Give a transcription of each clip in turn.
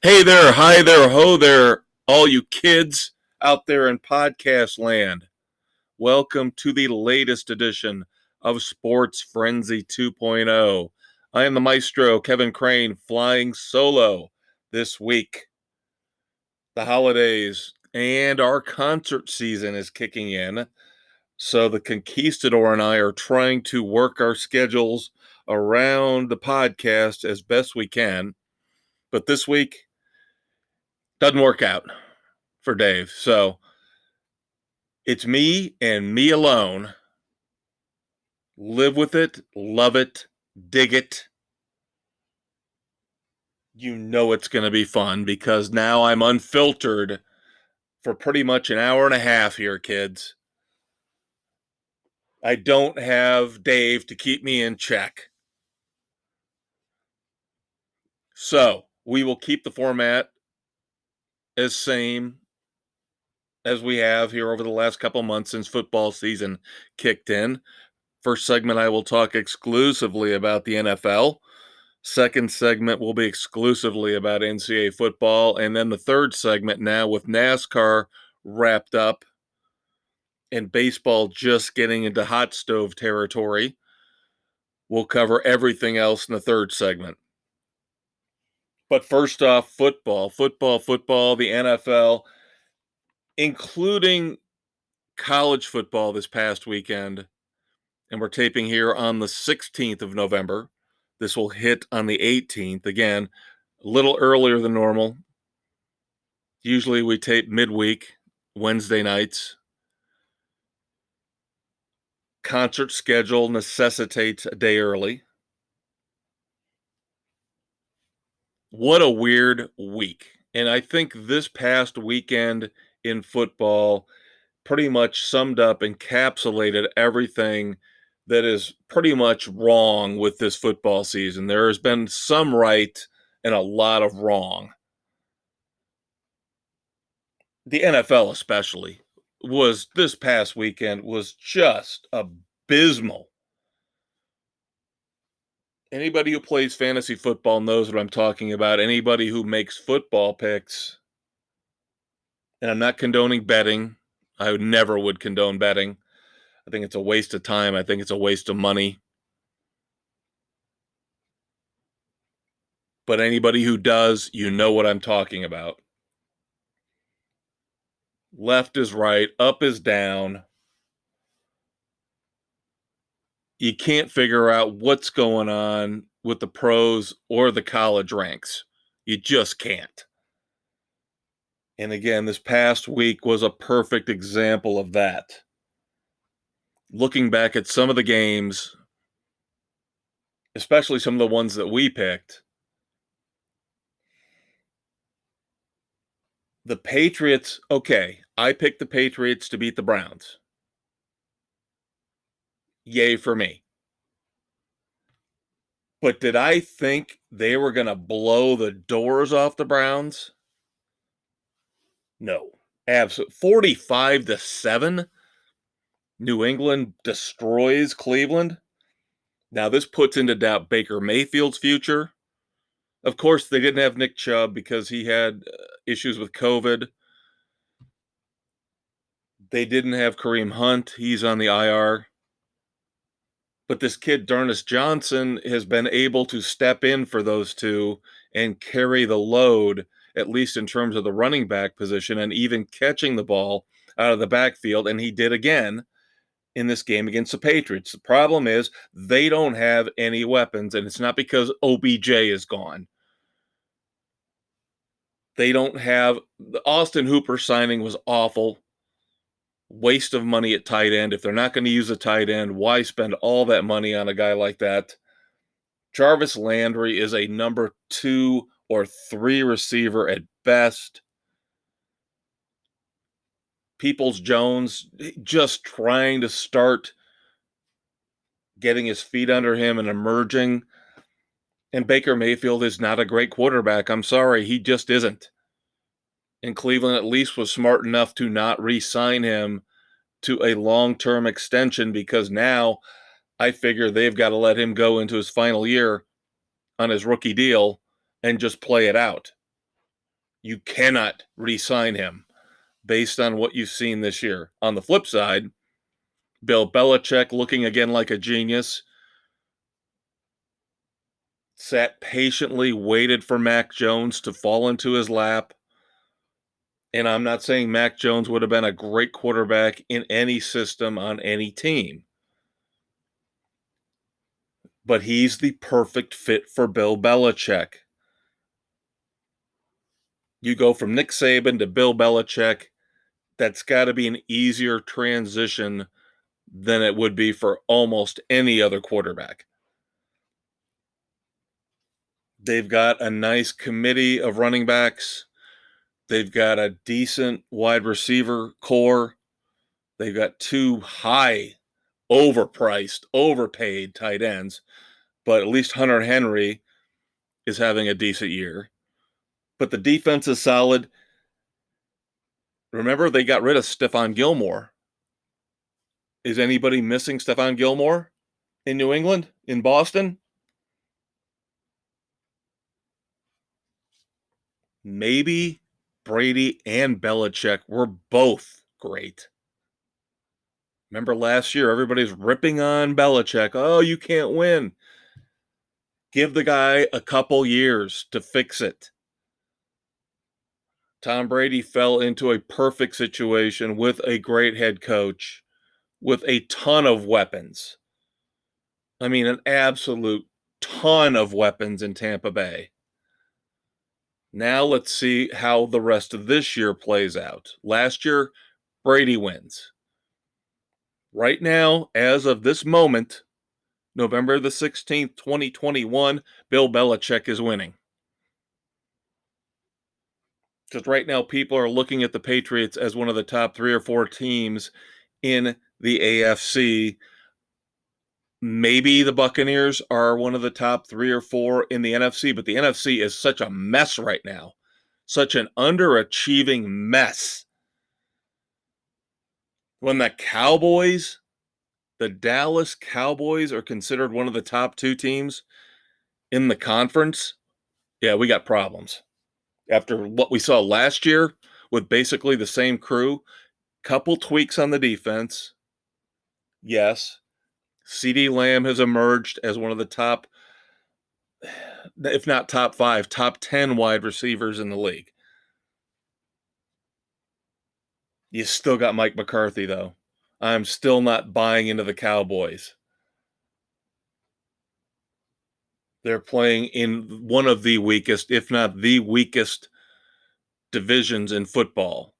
Hey there, hi there, ho there, all you kids out there in podcast land. Welcome to the latest edition of Sports Frenzy 2.0. I am the Maestro, Kevin Crane, flying solo this week. The holidays and our concert season is kicking in, so the Conquistador and I are trying to work our schedules around the podcast as best we can. But this week doesn't work out for Dave. So it's me and me alone. Live with it, love it, dig it. You know it's going to be fun because now I'm unfiltered for pretty much an hour and a half here, kids. I don't have Dave to keep me in check. So we will keep the format as same as we have here over the last couple months since football season kicked in. First segment, I will talk exclusively about the NFL. Second segment will be exclusively about NCAA football. And then the third segment, now with NASCAR wrapped up and baseball just getting into hot stove territory, we'll cover everything else in the third segment. But first off, football, the NFL, including college football this past weekend. And we're taping here on the 16th of November. This will hit on the 18th. Again, a little earlier than normal. Usually we tape midweek, Wednesday nights. Concert schedule necessitates a day early. What a weird week. And I think this past weekend in football pretty much summed up, encapsulated everything that is pretty much wrong with this football season. There has been some right and a lot of wrong. The NFL especially was this past weekend was just abysmal. Anybody who plays fantasy football knows what I'm talking about. Anybody who makes football picks, and I'm not condoning betting. I never would condone betting. I think it's a waste of time. I think it's a waste of money. But anybody who does, you know what I'm talking about. Left is right, up is down. You can't figure out what's going on with the pros or the college ranks. You just can't. And again, this past week was a perfect example of that. Looking back at some of the games, especially some of the ones that we picked, the Patriots, okay, I picked the Patriots to beat the Browns. Yay for me. But did I think they were going to blow the doors off the Browns? No. Absolutely. 45-7. New England destroys Cleveland. Now, this puts into doubt Baker Mayfield's future. Of course, they didn't have Nick Chubb because he had issues with COVID. They didn't have Kareem Hunt. He's on the IR. But this kid, Darnus Johnson, has been able to step in for those two and carry the load, at least in terms of the running back position and even catching the ball out of the backfield. And he did again in this game against the Patriots. The problem is they don't have any weapons, and it's not because OBJ is gone. They don't have the Austin Hooper signing was awful. Waste of money at tight end. If they're not going to use a tight end, why spend all that money on a guy like that? Jarvis Landry is a number 2 or 3 receiver at best. Peoples-Jones just trying to start getting his feet under him and emerging. And Baker Mayfield is not a great quarterback. I'm sorry, he just isn't. And Cleveland at least was smart enough to not re-sign him to a long-term extension because now I figure they've got to let him go into his final year on his rookie deal and just play it out. You cannot re-sign him based on what you've seen this year. On the flip side, Bill Belichick, looking again like a genius, sat patiently, waited for Mac Jones to fall into his lap. And I'm not saying Mac Jones would have been a great quarterback in any system on any team, but he's the perfect fit for Bill Belichick. You go from Nick Saban to Bill Belichick, that's got to be an easier transition than it would be for almost any other quarterback. They've got a nice committee of running backs. They've got a decent wide receiver core. They've got two high, overpriced, overpaid tight ends, but at least Hunter Henry is having a decent year. But the defense is solid. Remember, they got rid of Stephon Gilmore. Is anybody missing Stephon Gilmore in New England, in Boston? Maybe Brady and Belichick were both great. Remember last year, everybody's ripping on Belichick. Oh, you can't win. Give the guy a couple years to fix it. Tom Brady fell into a perfect situation with a great head coach, with a ton of weapons. I mean, an absolute ton of weapons in Tampa Bay. Now let's see how the rest of this year plays out. Last year, Brady wins. Right now, as of this moment, November the 16th, 2021, Bill Belichick is winning. Because right now, people are looking at the Patriots as one of the top 3 or 4 teams in the AFC. Maybe the Buccaneers are one of the top 3 or 4 in the NFC, but the NFC is such a mess right now. Such an underachieving mess. When the Dallas Cowboys are considered one of the top 2 teams in the conference, yeah, we got problems. After what we saw last year with basically the same crew, couple tweaks on the defense. Yes, CeeDee Lamb has emerged as one of the top, if not top 5, top 10 wide receivers in the league. You still got Mike McCarthy, though. I'm still not buying into the Cowboys. They're playing in one of the weakest, if not the weakest, divisions in football.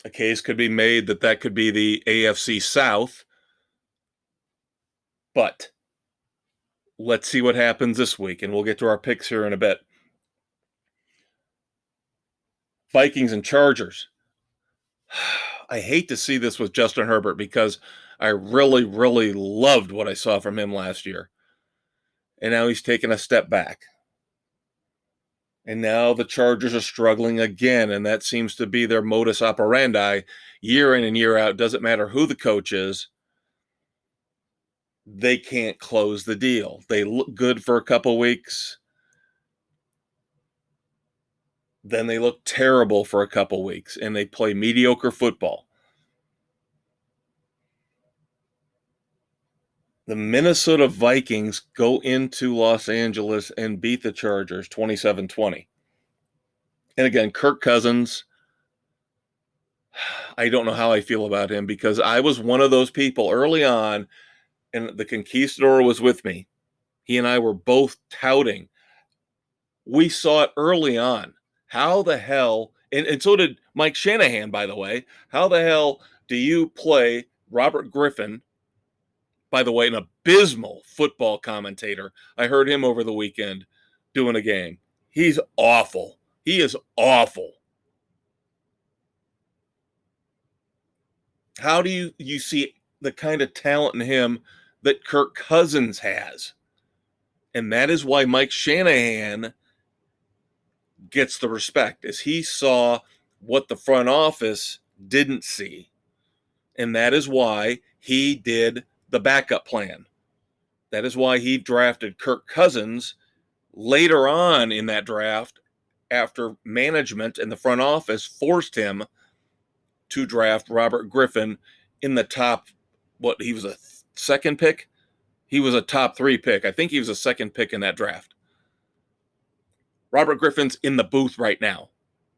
A case could be made that that could be the AFC South, but let's see what happens this week, and we'll get to our picks here in a bit. Vikings and Chargers. I hate to see this with Justin Herbert because I really, really loved what I saw from him last year. And now he's taken a step back. And now the Chargers are struggling again, and that seems to be their modus operandi year in and year out. Doesn't matter who the coach is, they can't close the deal. They look good for a couple weeks, then they look terrible for a couple weeks, and they play mediocre football. The Minnesota Vikings go into Los Angeles and beat the Chargers 27-20. And again, Kirk Cousins, I don't know how I feel about him because I was one of those people early on, and the Conquistador was with me. He and I were both touting. We saw it early on. How the hell, and so did Mike Shanahan, by the way, how the hell do you play Robert Griffin, by the way, an abysmal football commentator? I heard him over the weekend doing a game. He's awful. He is awful. How do you see the kind of talent in him that Kirk Cousins has? And that is why Mike Shanahan gets the respect, as he saw what the front office didn't see. And that is why he did the backup plan. That is why he drafted Kirk Cousins Later on in that draft, after management and the front office forced him to draft Robert Griffin in the top, he was a second pick? He was a top 3 pick. I think he was a second pick in that draft. Robert Griffin's in the booth right now.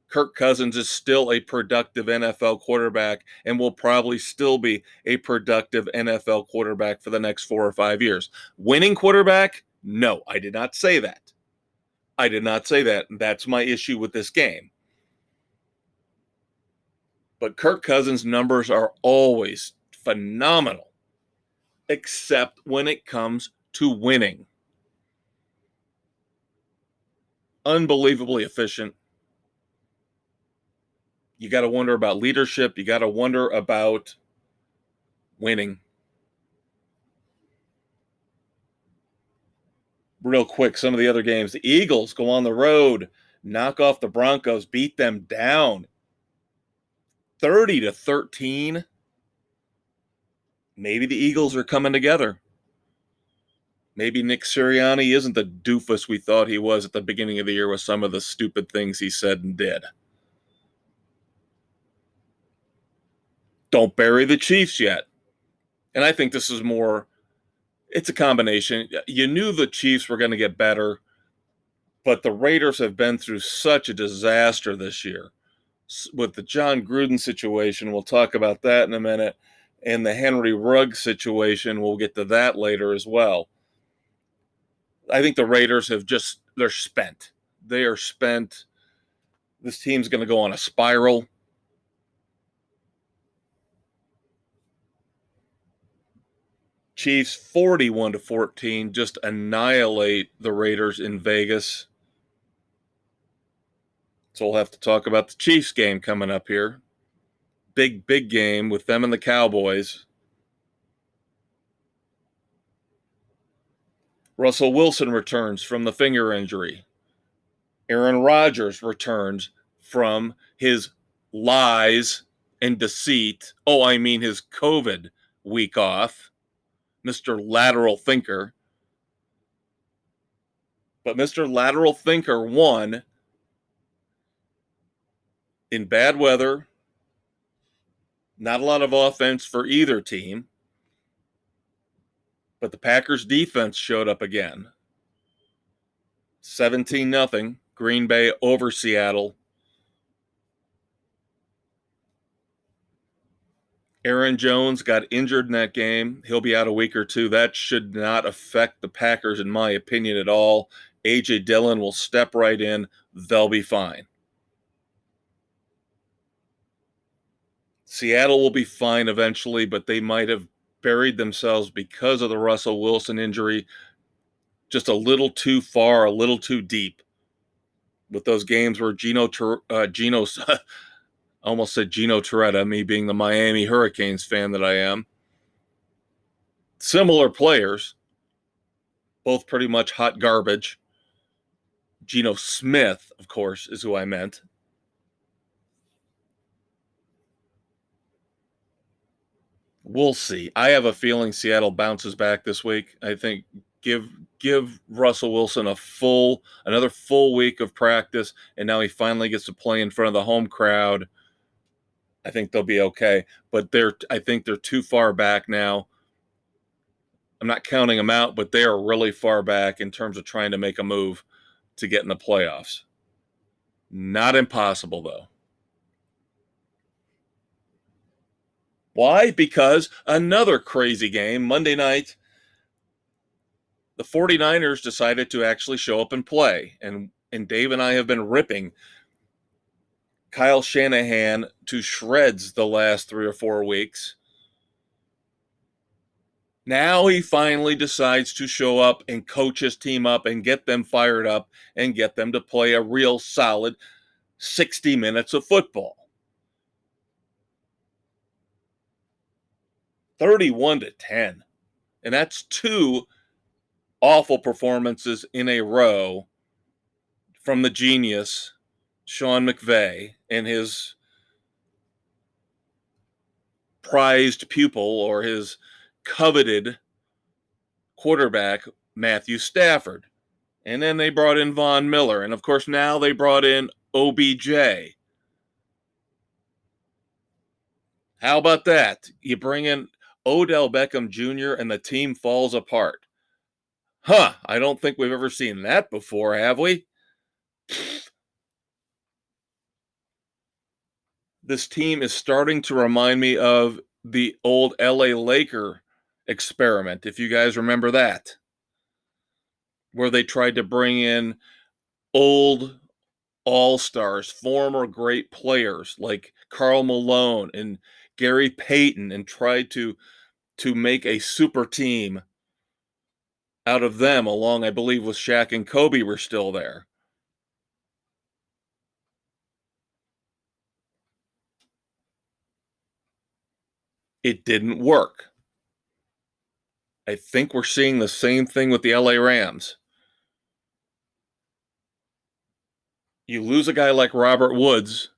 Kirk Cousins is still a productive NFL quarterback and will probably still be a productive NFL quarterback for the next 4 or 5 years. Winning quarterback? No, I did not say that. I did not say that. That's my issue with this game. But Kirk Cousins' numbers are always phenomenal, except when it comes to winning. Unbelievably efficient. You got to wonder about leadership. You got to wonder about winning. Real quick, some of the other games. The Eagles go on the road, knock off the Broncos, beat them down 30-13. Maybe the Eagles are coming together. Maybe Nick Sirianni isn't the doofus we thought he was at the beginning of the year with some of the stupid things he said and did. Don't bury the Chiefs yet. And I think this is more, it's a combination. You knew the Chiefs were going to get better, but the Raiders have been through such a disaster this year. With the John Gruden situation, we'll talk about that in a minute, and the Henry Ruggs situation, we'll get to that later as well. I think the Raiders they're spent. They are spent. This team's going to go on a spiral. Chiefs 41-14, just annihilate the Raiders in Vegas. So we'll have to talk about the Chiefs game coming up here. Big game with them and the Cowboys. Russell Wilson returns from the finger injury. Aaron Rodgers returns from his lies and deceit. His COVID week off. Mr. Lateral Thinker. But Mr. Lateral Thinker won in bad weather. Not a lot of offense for either team. But the Packers defense showed up again. 17-0, Green Bay over Seattle. Aaron Jones got injured in that game. He'll be out a week or two. That should not affect the Packers, in my opinion, at all. A.J. Dillon will step right in. They'll be fine. Seattle will be fine eventually, but they might have buried themselves because of the Russell Wilson injury just a little too far, a little too deep. With those games where Gino's I almost said Gino Torretta, me being the Miami Hurricanes fan that I am. Similar players, both pretty much hot garbage. Geno Smith, of course, is who I meant. We'll see. I have a feeling Seattle bounces back this week. I think give Russell Wilson another full week of practice, and now he finally gets to play in front of the home crowd. I think they'll be okay. But I think they're too far back now. I'm not counting them out, but they are really far back in terms of trying to make a move to get in the playoffs. Not impossible, though. Why? Because another crazy game, Monday night, the 49ers decided to actually show up and play. And Dave and I have been ripping Kyle Shanahan to shreds the last 3 or 4 weeks. Now he finally decides to show up and coach his team up and get them fired up and get them to play a real solid 60 minutes of football. 31-10. And that's 2 awful performances in a row from the genius Sean McVay and his prized pupil, or his coveted quarterback, Matthew Stafford. And then they brought in Von Miller. And of course, now they brought in OBJ. How about that? You bring in Odell Beckham Jr. and the team falls apart. Huh, I don't think we've ever seen that before, have we? This team is starting to remind me of the old LA Laker experiment, if you guys remember that, where they tried to bring in old all-stars, former great players like Karl Malone and Gary Payton and tried to make a super team out of them, along, I believe, with Shaq and Kobe were still there. It didn't work. I think we're seeing the same thing with the LA Rams. You lose a guy like Robert Woods.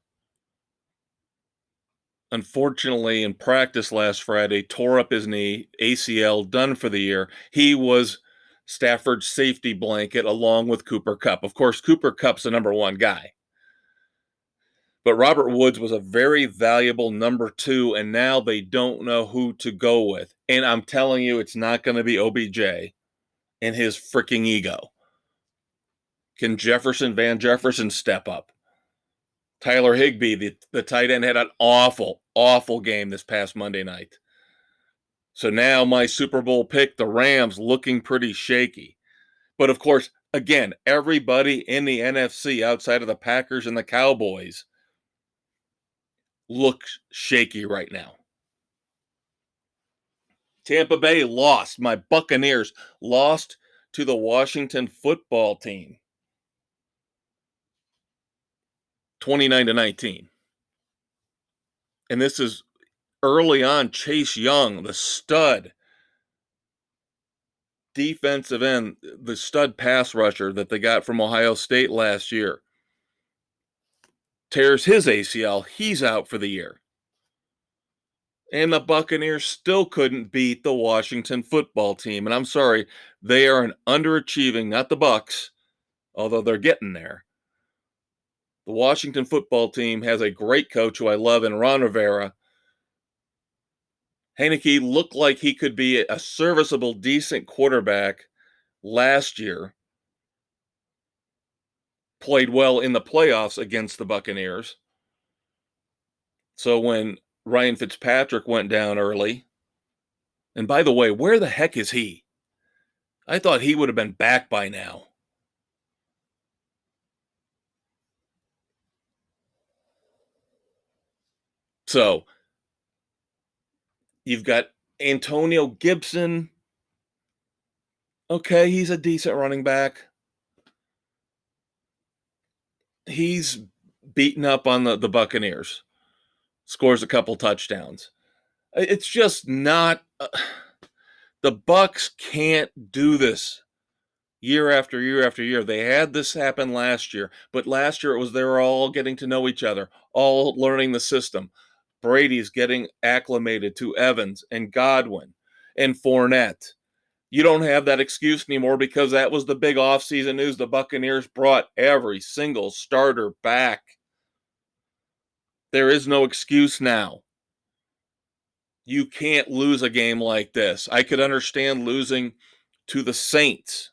Unfortunately, in practice last Friday, tore up his knee, ACL, done for the year. He was Stafford's safety blanket along with Cooper Kupp. Of course, Cooper Kupp's the number one guy. But Robert Woods was a very valuable number two, and now they don't know who to go with. And I'm telling you, it's not going to be OBJ and his freaking ego. Can Van Jefferson step up? Tyler Higbee, the tight end, had an awful, awful game this past Monday night. So now my Super Bowl pick, the Rams, looking pretty shaky. But of course, again, everybody in the NFC outside of the Packers and the Cowboys looks shaky right now. Tampa Bay lost. My Buccaneers lost to the Washington football team 29-19. And this is early on. Chase Young, the stud defensive end, the stud pass rusher that they got from Ohio State last year, tears his ACL. He's out for the year. And the Buccaneers still couldn't beat the Washington football team. And I'm sorry, they are an underachieving, not the Bucs, although they're getting there. The Washington football team has a great coach who I love in Ron Rivera. Heineke looked like he could be a serviceable, decent quarterback last year. Played well in the playoffs against the Buccaneers. So when Ryan Fitzpatrick went down early, and by the way, where the heck is he? I thought he would have been back by now. So you've got Antonio Gibson. Okay, he's a decent running back. He's beaten up on the Buccaneers. Scores a couple touchdowns. It's just not. The Bucs can't do this year after year after year. They had this happen last year, but last year it was they were all getting to know each other, all learning the system. Brady's getting acclimated to Evans and Godwin and Fournette. You don't have that excuse anymore because that was the big offseason news. The Buccaneers brought every single starter back. There is no excuse now. You can't lose a game like this. I could understand losing to the Saints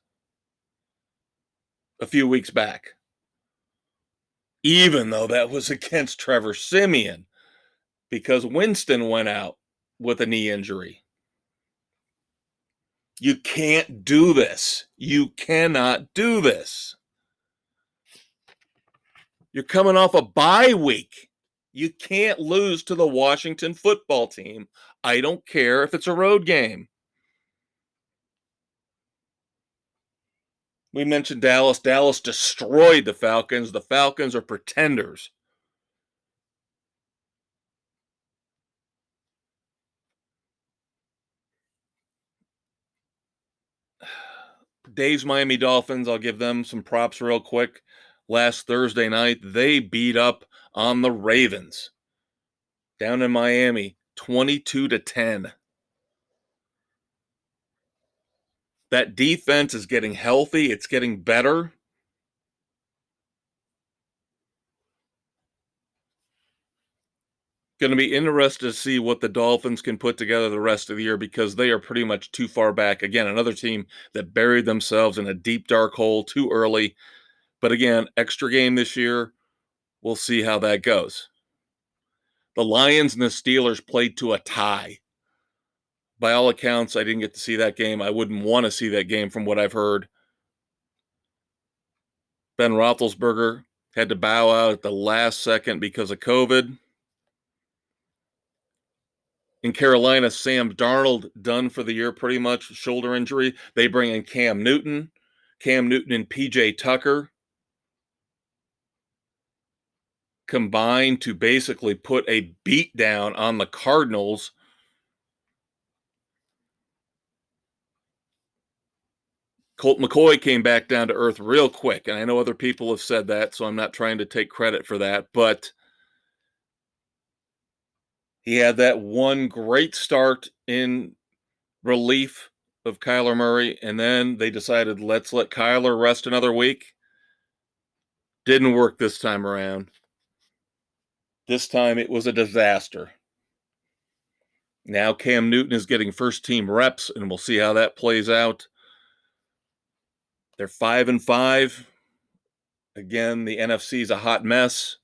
a few weeks back, even though that was against Trevor Siemian, because Winston went out with a knee injury. You can't do this. You cannot do this. You're coming off a bye week. You can't lose to the Washington football team. I don't care if it's a road game. We mentioned Dallas. Dallas destroyed the Falcons. The Falcons are pretenders. Dave's Miami Dolphins, I'll give them some props real quick. Last Thursday night, they beat up on the Ravens down in Miami, 22-10. That defense is getting healthy. It's getting better. Going to be interested to see what the Dolphins can put together the rest of the year because they are pretty much too far back. Again, another team that buried themselves in a deep, dark hole too early. But again, extra game this year. We'll see how that goes. The Lions and the Steelers played to a tie. By all accounts, I didn't get to see that game. I wouldn't want to see that game from what I've heard. Ben Roethlisberger had to bow out at the last second because of COVID. In Carolina, Sam Darnold done for the year pretty much, shoulder injury. They bring in Cam Newton and PJ Tucker combined to basically put a beat down on the Cardinals. Colt McCoy came back down to earth real quick, and I know other people have said that, so I'm not trying to take credit for that, but he had that one great start in relief of Kyler Murray, and then they decided, let's let Kyler rest another week. Didn't work this time around. This time it was a disaster. Now Cam Newton is getting first team reps, and we'll see how that plays out. They're 5-5. Again, the NFC is a hot mess.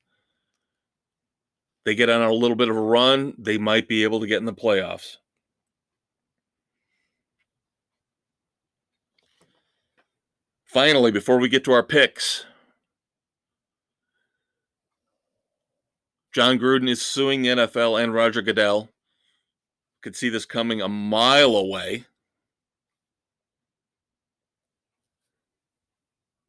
They get on a little bit of a run, they might be able to get in the playoffs. Finally, before we get to our picks, John Gruden is suing the NFL and Roger Goodell. Could see this coming a mile away.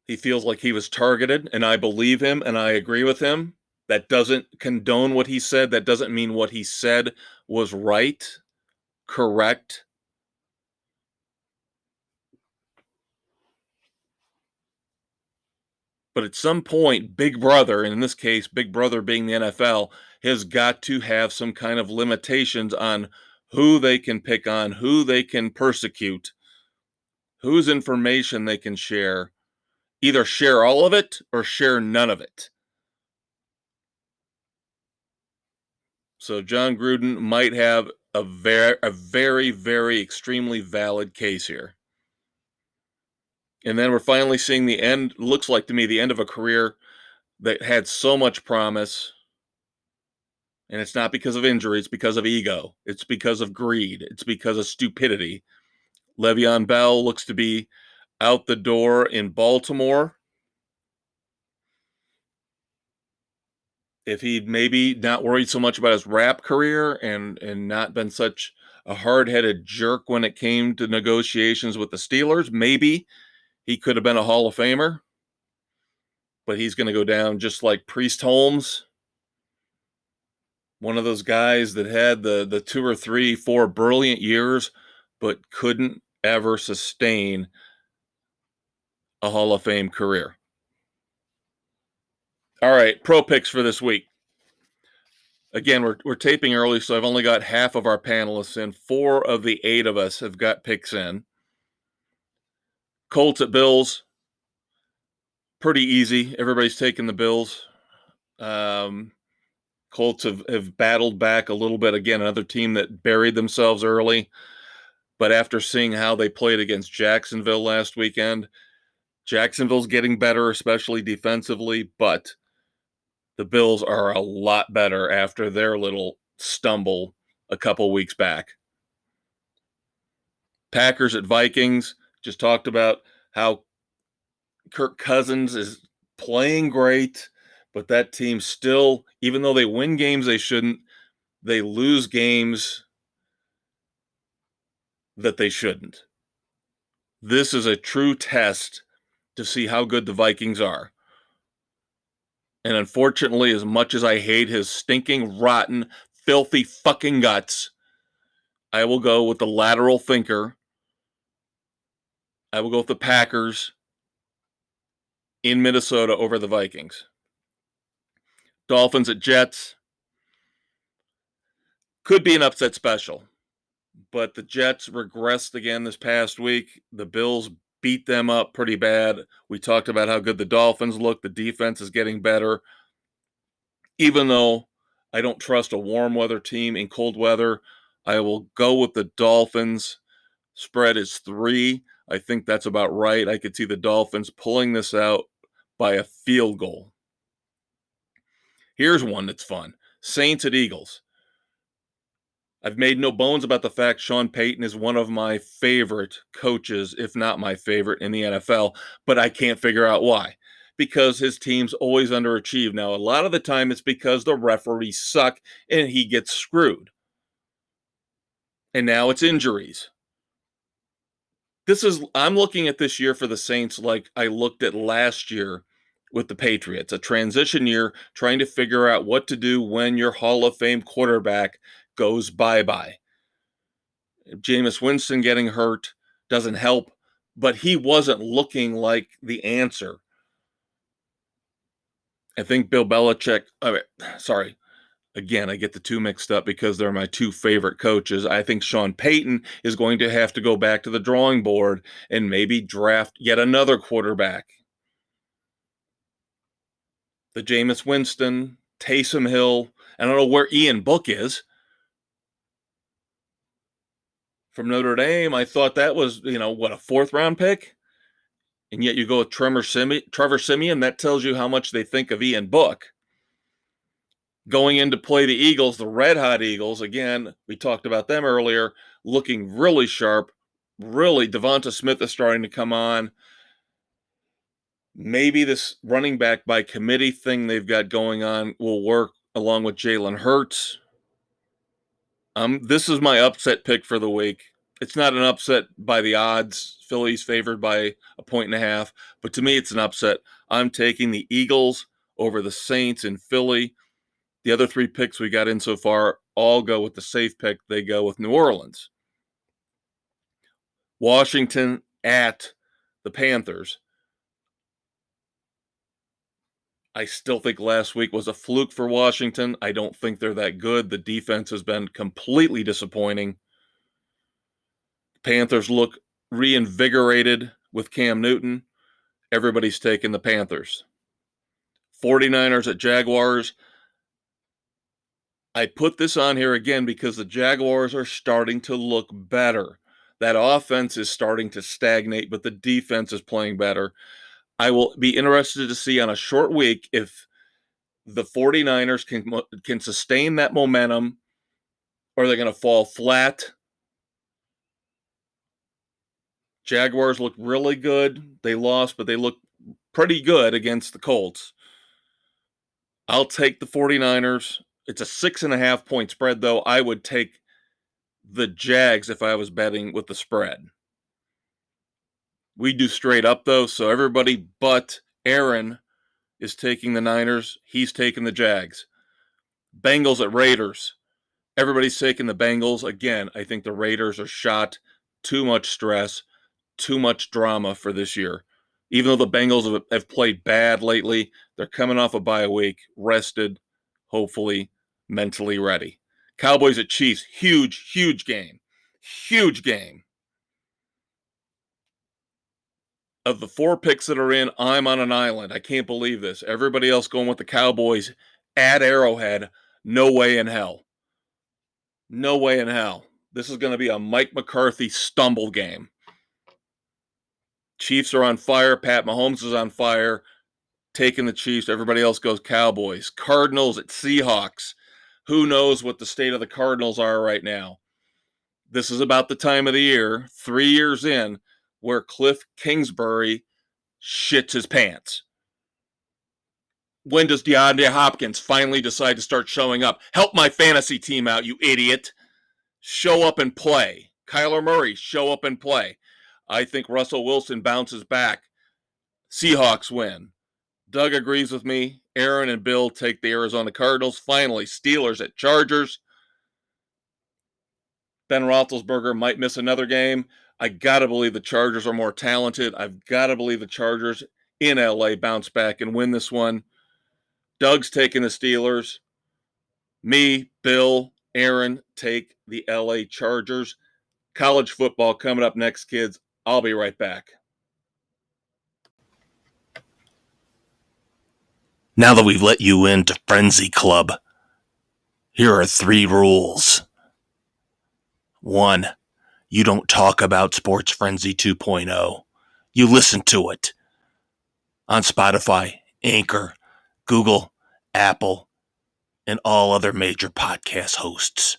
He feels like he was targeted, and I believe him, and I agree with him. That doesn't condone what he said. That doesn't mean what he said was right, correct. But at some point, Big Brother, and in this case, Big Brother being the NFL, has got to have some kind of limitations on who they can pick on, who they can persecute, whose information they can share. Either share all of it or share none of it. So John Gruden might have a very, very extremely valid case here. And then we're finally seeing the end, looks like to me, the end of a career that had so much promise. And it's not because of injury, it's because of ego. It's because of greed. It's because of stupidity. Le'Veon Bell looks to be out the door in Baltimore. If he'd maybe not worried so much about his rap career and not been such a hard-headed jerk when it came to negotiations with the Steelers, maybe he could have been a Hall of Famer. But he's going to go down just like Priest Holmes, one of those guys that had the 2 or 3, 4 brilliant years, but couldn't ever sustain a Hall of Fame career. All right, pro picks for this week. Again, we're taping early, so I've only got half of our panelists in. 4 of the 8 of us have got picks in. Colts at Bills, pretty easy. Everybody's taking the Bills. Colts have battled back a little bit. Again, another team that buried themselves early. But after seeing how they played against Jacksonville last weekend, Jacksonville's getting better, especially defensively, but the Bills are a lot better after their little stumble a couple weeks back. Packers at Vikings, just talked about how Kirk Cousins is playing great, but that team still, even though they win games they shouldn't, they lose games that they shouldn't. This is a true test to see how good the Vikings are. And unfortunately, as much as I hate his stinking, rotten, filthy fucking guts, I will go with the lateral thinker. I will go with the Packers in Minnesota over the Vikings. Dolphins at Jets. Could be an upset special. but the Jets regressed again this past week. The Bills beat them up pretty bad. We talked about how good the Dolphins look. The defense is getting better. Even though I don't trust a warm weather team in cold weather, I will go with the Dolphins. Spread is 3. I think that's about right. I could see the Dolphins pulling this out by a field goal. Here's one that's fun. Saints at Eagles. I've made no bones about the fact Sean Payton is one of my favorite coaches, if not my favorite in the NFL, but I can't figure out why. Because his teams always underachieve. Now, a lot of the time it's because the referees suck and he gets screwed. And now it's injuries. I'm looking at this year for the Saints like I looked at last year with the Patriots, a transition year trying to figure out what to do when your Hall of Fame quarterback goes bye-bye. Jameis Winston getting hurt doesn't help, but he wasn't looking like the answer. I think Bill Belichick, again, I get the two mixed up because they're my two favorite coaches. I think Sean Payton is going to have to go back to the drawing board and maybe draft yet another quarterback. The Jameis Winston, Taysom Hill, I don't know where Ian Book is. From Notre Dame, I thought that was, a fourth round pick? And yet you go with Trevor Siemian, that tells you how much they think of Ian Book. Going in to play the Eagles, the Red Hot Eagles, again, we talked about them earlier, looking really sharp. Really, Devonta Smith is starting to come on. Maybe this running back by committee thing they've got going on will work along with Jalen Hurts. This is my upset pick for the week. It's not an upset by the odds. Philly's favored by 1.5, but to me, it's an upset. I'm taking the Eagles over the Saints in Philly. The other 3 picks we got in so far all go with the safe pick. They go with New Orleans. Washington at the Panthers. I still think last week was a fluke for Washington. I don't think they're that good. The defense has been completely disappointing. Panthers look reinvigorated with Cam Newton. Everybody's taking the Panthers. 49ers at Jaguars. I put this on here again because the Jaguars are starting to look better. That offense is starting to stagnate, but the defense is playing better. I will be interested to see on a short week if the 49ers can sustain that momentum or they're going to fall flat. Jaguars look really good. They lost, but they look pretty good against the Colts. I'll take the 49ers. It's a 6.5 point spread, though. I would take the Jags if I was betting with the spread. We do straight up, though, so everybody but Aaron is taking the Niners. He's taking the Jags. Bengals at Raiders. Everybody's taking the Bengals. Again, I think the Raiders are shot. Too much stress, too much drama for this year. Even though the Bengals have played bad lately, they're coming off a bye week, rested, hopefully mentally ready. Cowboys at Chiefs. Huge game. Huge game. Of the 4 picks that are in, I'm on an island. I can't believe this. Everybody else going with the Cowboys at Arrowhead. No way in hell. No way in hell. This is going to be a Mike McCarthy stumble game. Chiefs are on fire. Pat Mahomes is on fire. Taking the Chiefs. Everybody else goes Cowboys. Cardinals at Seahawks. Who knows what the state of the Cardinals are right now? This is about the time of the year, 3 years in, where Cliff Kingsbury shits his pants. When does DeAndre Hopkins finally decide to start showing up? Help my fantasy team out, you idiot. Show up and play. Kyler Murray, show up and play. I think Russell Wilson bounces back. Seahawks win. Doug agrees with me. Aaron and Bill take the Arizona Cardinals. Finally, Steelers at Chargers. Ben Roethlisberger might miss another game. I got to believe the Chargers are more talented. I've got to believe the Chargers in LA bounce back and win this one. Doug's taking the Steelers. Me, Bill, Aaron take the LA Chargers. College football coming up next, kids. I'll be right back. Now that we've let you into Frenzy Club, here are 3 rules. 1. You don't talk about Sports Frenzy 2.0. You listen to it on Spotify, Anchor, Google, Apple, and all other major podcast hosts.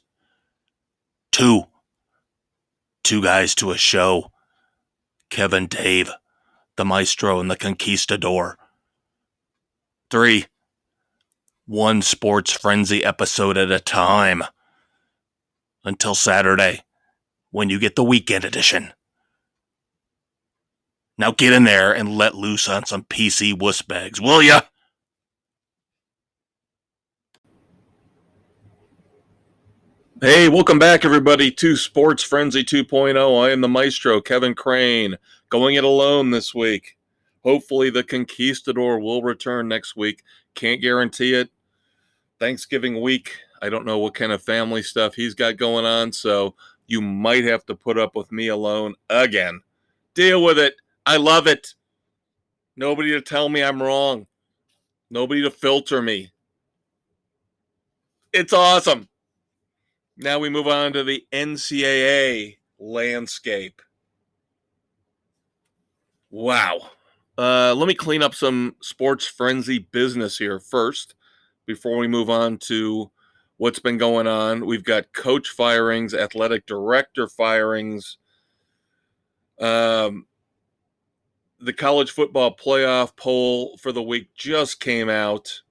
2. 2 guys to a show. Kevin, Dave, the Maestro, and the Conquistador. 3. 1 Sports Frenzy episode at a time. Until Saturday, when you get the weekend edition. Now get in there and let loose on some PC wussbags, will ya? Hey, welcome back, everybody, to Sports Frenzy 2.0. I am the Maestro, Kevin Crane, going it alone this week. Hopefully, the Conquistador will return next week. Can't guarantee it. Thanksgiving week, I don't know what kind of family stuff he's got going on, so you might have to put up with me alone again. Deal with it. I love it. Nobody to tell me I'm wrong. Nobody to filter me. It's awesome. Now we move on to the NCAA landscape. Wow. Let me clean up some sports frenzy business here first before we move on to what's been going on. We've got coach firings, athletic director firings. The college football playoff poll for the week just came out.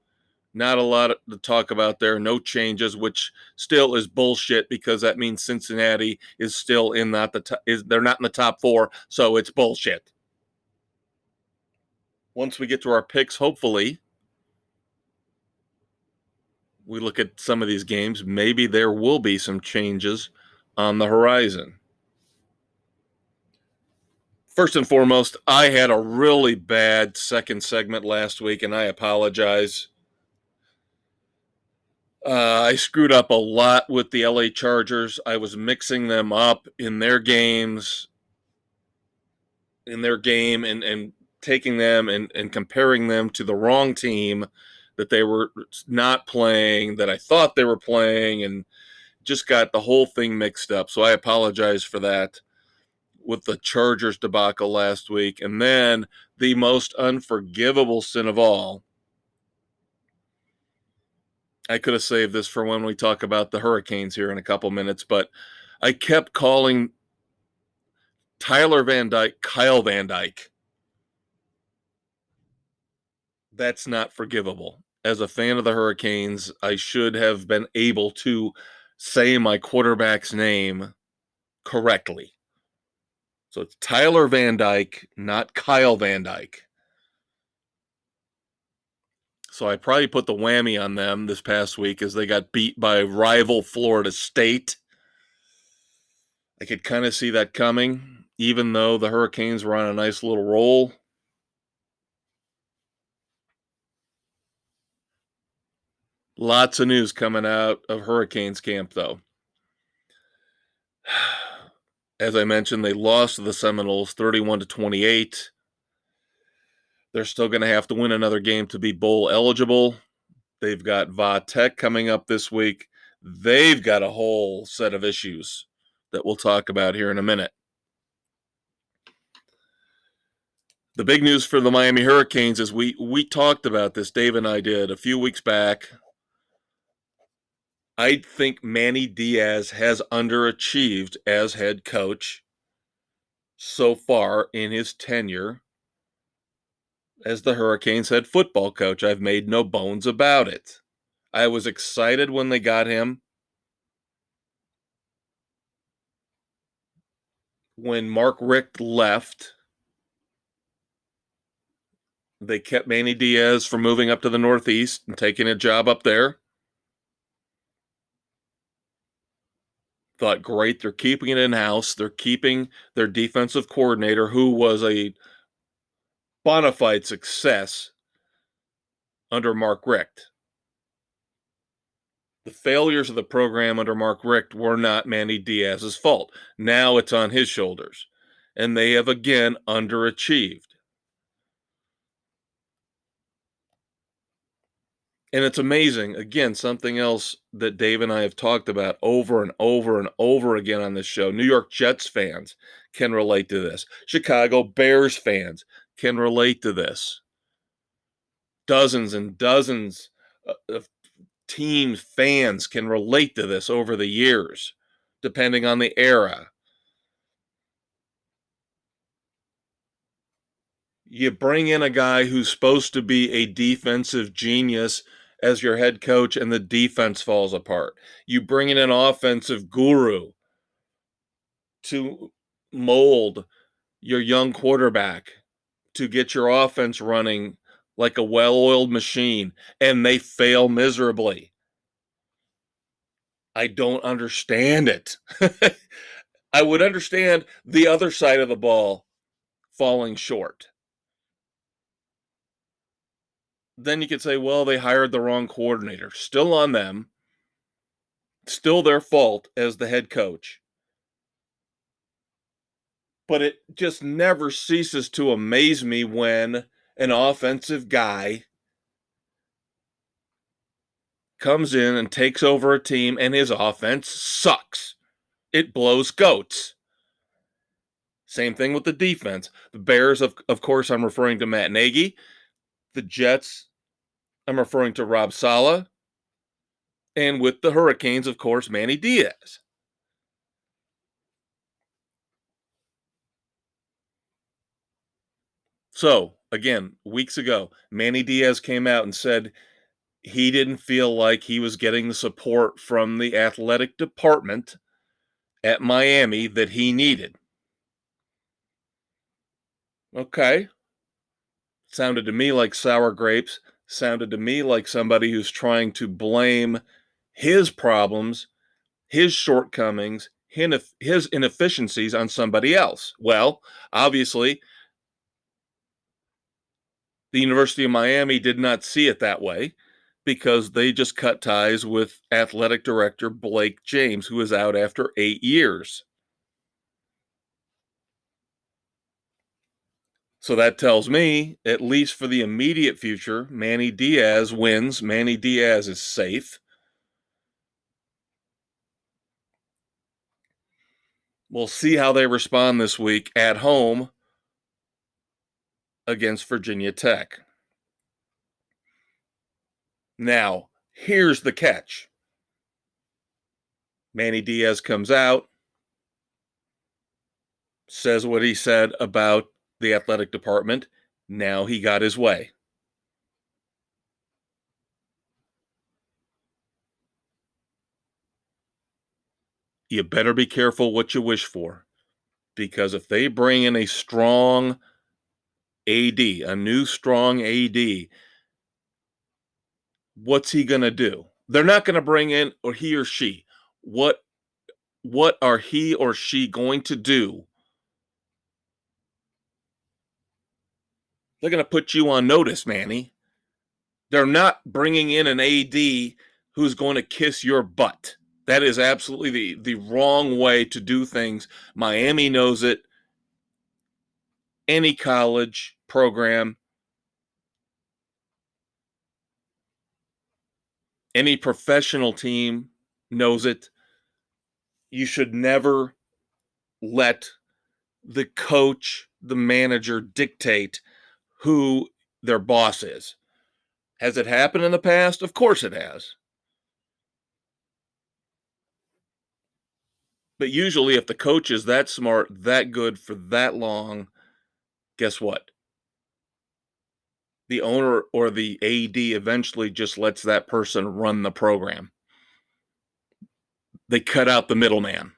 Not a lot to talk about there. No changes, which still is bullshit because that means Cincinnati is still in not the top, they're not in the top 4, so it's bullshit. Once we get to our picks, hopefully we look at some of these games, maybe there will be some changes on the horizon. First and foremost, I had a really bad second segment last week, and I apologize. I screwed up a lot with the LA Chargers. I was mixing them up in their games, and taking them and comparing them to the wrong team that they were not playing, that I thought they were playing, and just got the whole thing mixed up. So I apologize for that with the Chargers debacle last week. And then the most unforgivable sin of all, I could have saved this for when we talk about the Hurricanes here in a couple minutes, but I kept calling Tyler Van Dyke Kyle Van Dyke. That's not forgivable. As a fan of the Hurricanes, I should have been able to say my quarterback's name correctly. So it's Tyler Van Dyke, not Kyle Van Dyke. So I probably put the whammy on them this past week as they got beat by rival Florida State. I could kind of see that coming, even though the Hurricanes were on a nice little roll. Lots of news coming out of Hurricanes camp, though. As I mentioned, they lost to the Seminoles 31-28. They're still going to have to win another game to be bowl eligible. They've got Va Tech coming up this week. They've got a whole set of issues that we'll talk about here in a minute. The big news for the Miami Hurricanes is we talked about this, Dave and I did, a few weeks back. I think Manny Diaz has underachieved as head coach so far in his tenure as the Hurricanes head football coach. I've made no bones about it. I was excited when they got him. When Mark Richt left, they kept Manny Diaz from moving up to the Northeast and taking a job up there. Thought, great, they're keeping it in-house. They're keeping their defensive coordinator, who was a bona fide success under Mark Richt. The failures of the program under Mark Richt were not Manny Diaz's fault. Now it's on his shoulders, and they have again underachieved. And it's amazing. Again, something else that Dave and I have talked about over and over and over again on this show. New York Jets fans can relate to this. Chicago Bears fans can relate to this. Dozens and dozens of team fans can relate to this over the years, depending on the era. You bring in a guy who's supposed to be a defensive genius as your head coach, and the defense falls apart. You bring in an offensive guru to mold your young quarterback to get your offense running like a well-oiled machine, and they fail miserably. I don't understand it. I would understand the other side of the ball falling short. Then you could say, well, they hired the wrong coordinator. Still on them. Still their fault as the head coach. But it just never ceases to amaze me when an offensive guy comes in and takes over a team and his offense sucks. It blows goats. Same thing with the defense. The Bears, of course, I'm referring to Matt Nagy. The Jets, I'm referring to Rob Saleh. And with the Hurricanes, of course, Manny Diaz. So, again, weeks ago, Manny Diaz came out and said he didn't feel like he was getting the support from the athletic department at Miami that he needed. Okay. Sounded to me like sour grapes. Sounded to me like somebody who's trying to blame his problems, his shortcomings, his inefficiencies on somebody else. Well, obviously, the University of Miami did not see it that way because they just cut ties with athletic director Blake James, who is out after 8 years. So that tells me, at least for the immediate future, Manny Diaz wins. Manny Diaz is safe. We'll see how they respond this week at home against Virginia Tech. Now, here's the catch. Manny Diaz comes out, says what he said about the athletic department. Now he got his way. You better be careful what you wish for, because if they bring in a strong AD, a new strong AD, what's he going to do? They're not going to bring in, or he or she. What are he or she going to do? They're going to put you on notice, Manny. They're not bringing in an AD who's going to kiss your butt. That is absolutely the wrong way to do things. Miami knows it. Any college program, any professional team knows it. You should never let the coach, the manager dictate who their boss is. Has it happened in the past? Of course it has. But usually, if the coach is that smart, that good for that long, guess what? The owner or the AD eventually just lets that person run the program. They cut out the middleman.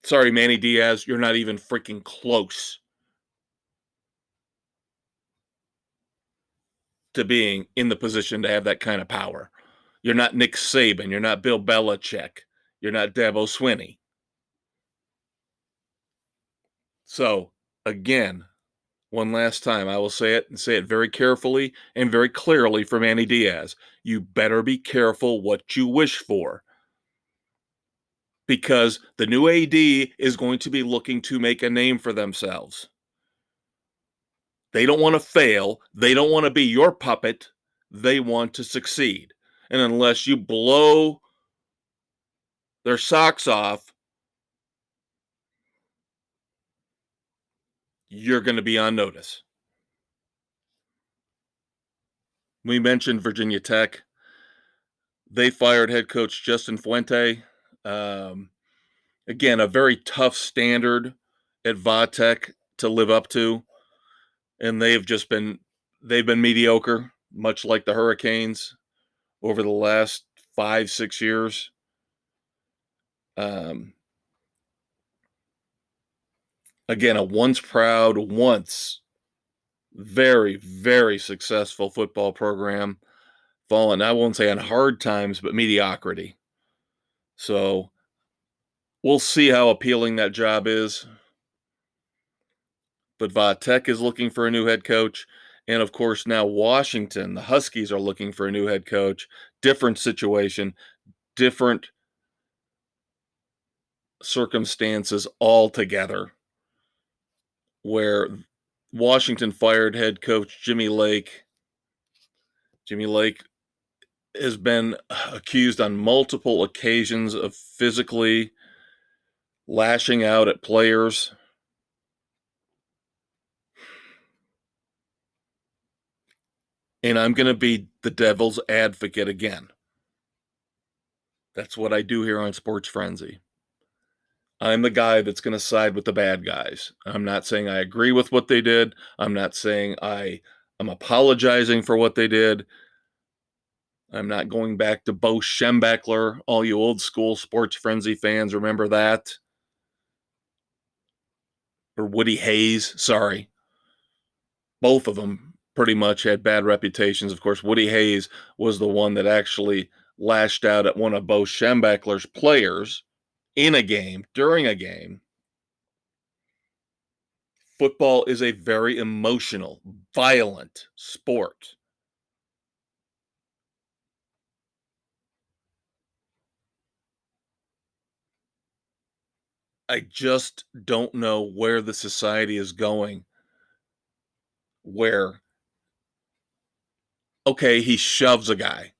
Sorry, Manny Diaz, you're not even freaking close to being in the position to have that kind of power. You're not Nick Saban. You're not Bill Belichick. You're not Dabo Swinney. So, again, One last time, I will say it and say it very carefully and very clearly for Manny Diaz. You better be careful what you wish for, because the new AD is going to be looking to make a name for themselves. They don't want to fail. They don't want to be your puppet. They want to succeed. And unless you blow their socks off, you're going to be on notice. We mentioned Virginia Tech. They fired head coach Justin Fuente. Um, Again, a very tough standard at Vatech to live up to, and they've been mediocre, much like the Hurricanes over the last 5-6 years. Um, Again, a once proud, once very, very successful football program fallen, I won't say on hard times, but mediocrity. So we'll see how appealing that job is. But Vatech is looking for a new head coach. And of course, now Washington, the Huskies are looking for a new head coach. Different situation, different circumstances altogether, where Washington fired head coach Jimmy Lake. Jimmy Lake has been accused on multiple occasions of physically lashing out at players. And I'm going to be the devil's advocate again. That's what I do here on Sports Frenzy. I'm the guy that's going to side with the bad guys. I'm not saying I agree with what they did. I'm not saying I'm apologizing for what they did. I'm not going back to Bo Schembechler. All you old school Sports Frenzy fans remember that. Or Woody Hayes, sorry. Both of them pretty much had bad reputations. Of course, Woody Hayes was the one that actually lashed out at one of Bo Schembechler's players in a game, during a game. Football is a very emotional, violent sport. I just don't know where the society is going, where, okay, he shoves a guy.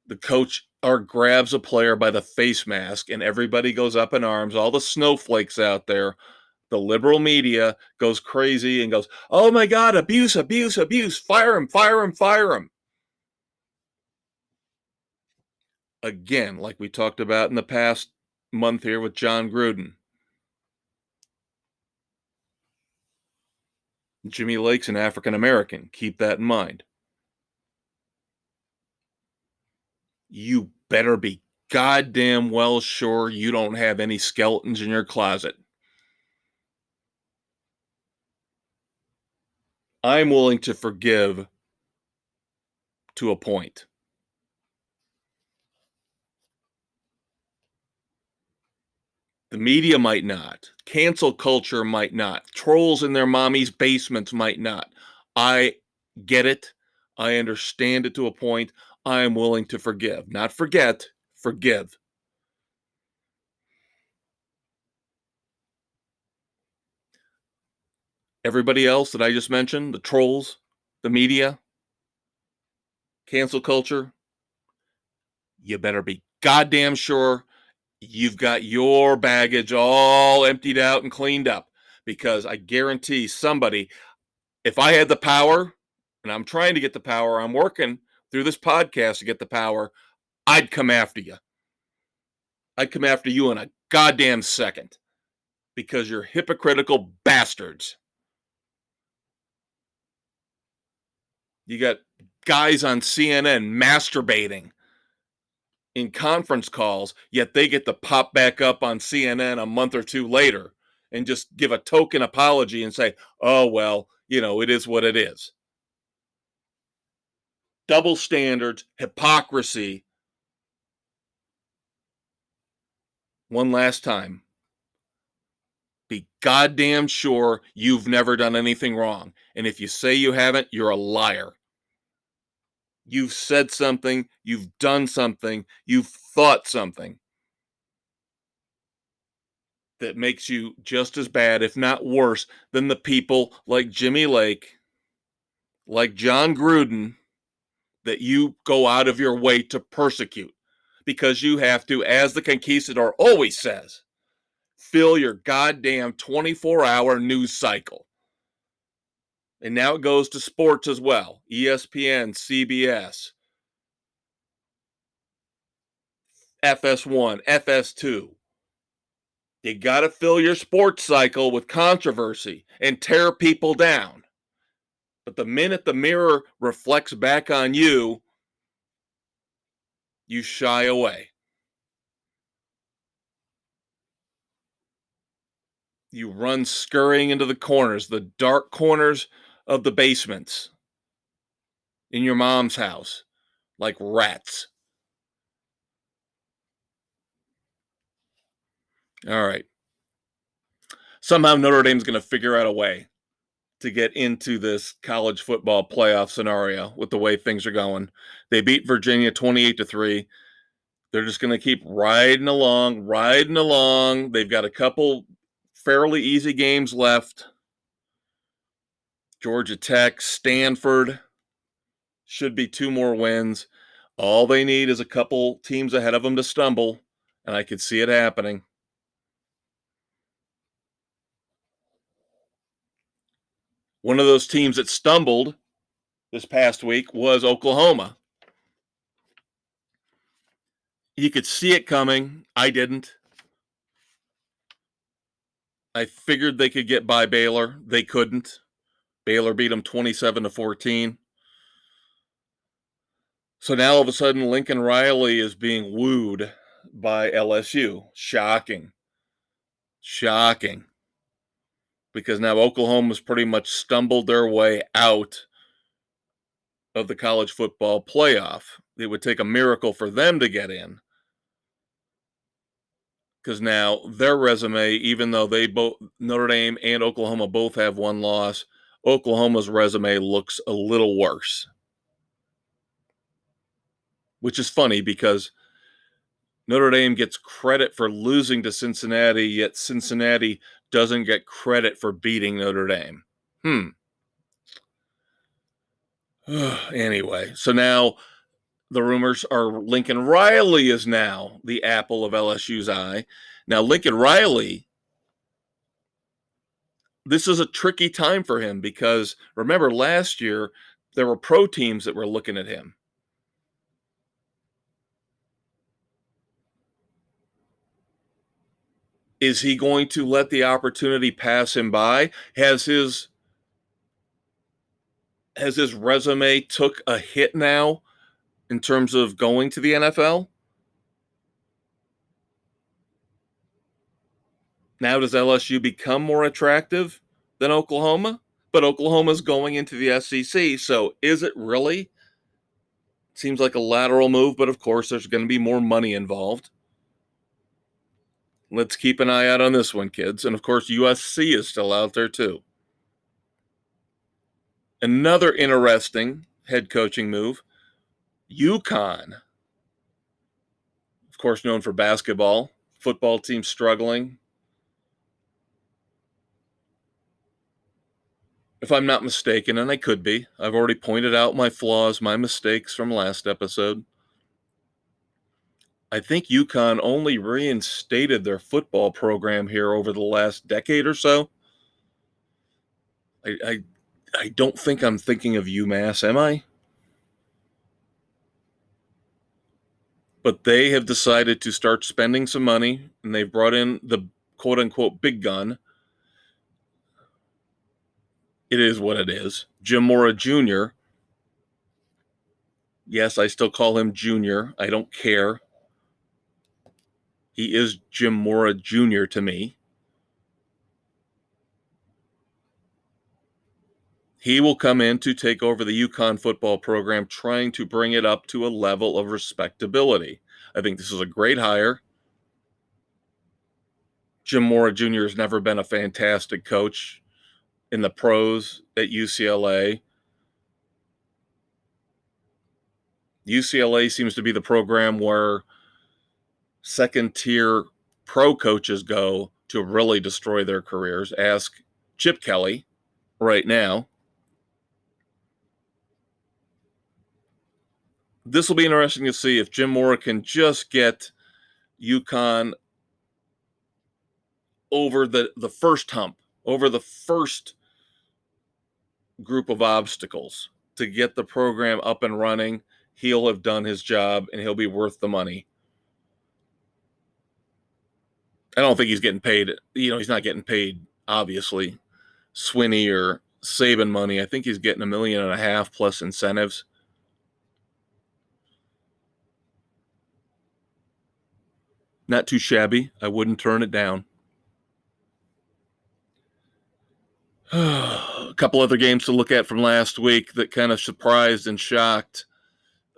The coach or grabs a player by the face mask, and everybody goes up in arms. All the snowflakes out there, the liberal media goes crazy and goes, oh my God, abuse, abuse, abuse, fire him, fire him, fire him. Again, like we talked about in the past month here with John Gruden. Jimmy Lake's an African American. Keep that in mind. You better be goddamn well sure you don't have any skeletons in your closet. I'm willing to forgive to a point. The media might not. Cancel culture might not. Trolls in their mommy's basements might not. I get it. I understand it to a point. I am willing to forgive. Not forget, forgive. Everybody else that I just mentioned, the trolls, the media, cancel culture, you better be goddamn sure you've got your baggage all emptied out and cleaned up, because I guarantee somebody, if I had the power, and I'm trying to get the power, I'm working through this podcast to get the power, I'd come after you. I'd come after you in a goddamn second, because you're hypocritical bastards. You got guys on CNN masturbating in conference calls, yet they get to pop back up on CNN a month or two later and just give a token apology and say, oh, well, it is what it is. Double standards, hypocrisy. One last time. be goddamn sure you've never done anything wrong. And if you say you haven't, you're a liar. You've said something, you've done something, you've thought something that makes you just as bad, if not worse, than the people like Jimmy Lake, like John Gruden, that you go out of your way to persecute because you have to, as the conquistador always says, fill your goddamn 24-hour news cycle. And now it goes to sports as well. ESPN, CBS, FS1, FS2. You got to fill your sports cycle with controversy and tear people down. But the minute the mirror reflects back on you, you shy away. You run scurrying into the corners, the dark corners of the basements in your mom's house, like rats. All right. Somehow Notre Dame's going to figure out a way to get into this college football playoff scenario with the way things are going. They beat Virginia 28-3. They're just going to keep riding along. They've got a couple fairly easy games left. Georgia Tech, Stanford should be 2 more wins. All they need is a couple teams ahead of them to stumble, and I could see it happening. One of those teams that stumbled this past week was Oklahoma. You could see it coming. I didn't. I figured they could get by Baylor. They couldn't. Baylor beat them 27-14. So now all of a sudden Lincoln Riley is being wooed by LSU. Shocking. Because now Oklahoma's pretty much stumbled their way out of the college football playoff. It would take a miracle for them to get in. Because now their resume, even though Notre Dame and Oklahoma both have 1 loss, Oklahoma's resume looks a little worse. Which is funny because Notre Dame gets credit for losing to Cincinnati, yet Cincinnati doesn't get credit for beating Notre Dame. Anyway, so now the rumors are Lincoln Riley is now the apple of LSU's eye. Now, Lincoln Riley, this is a tricky time for him because remember last year there were pro teams that were looking at him. Is he going to let the opportunity pass him by? Has his resume took a hit now in terms of going to the NFL? Now does LSU become more attractive than Oklahoma? But Oklahoma's going into the SEC, so is it really? Seems like a lateral move, but of course there's going to be more money involved. Let's keep an eye out on this one, kids. And of course, USC is still out there too. Another interesting head coaching move, UConn. Of course, known for basketball. Football team struggling. If I'm not mistaken, and I could be, I've already pointed out my flaws, my mistakes from last episode. I think UConn only reinstated their football program here over the last decade or so. I don't think I'm thinking of UMass, am I? But they have decided to start spending some money, and they've brought in the quote-unquote big gun. It is what it is. Jim Mora Jr. Yes, I still call him Junior. I don't care. He is Jim Mora Jr. to me. He will come in to take over the UConn football program, trying to bring it up to a level of respectability. I think this is a great hire. Jim Mora Jr. has never been a fantastic coach in the pros at UCLA. UCLA seems to be the program where second-tier pro coaches go to really destroy their careers. Ask Chip Kelly right now. This will be interesting to see if Jim Mora can just get UConn over the first hump, over the first group of obstacles to get the program up and running. He'll have done his job and he'll be worth the money. I don't think he's getting paid. He's not getting paid, obviously, Swinney or Saban money. I think he's getting $1.5 million plus incentives. Not too shabby. I wouldn't turn it down. A couple other games to look at from last week that kind of surprised and shocked.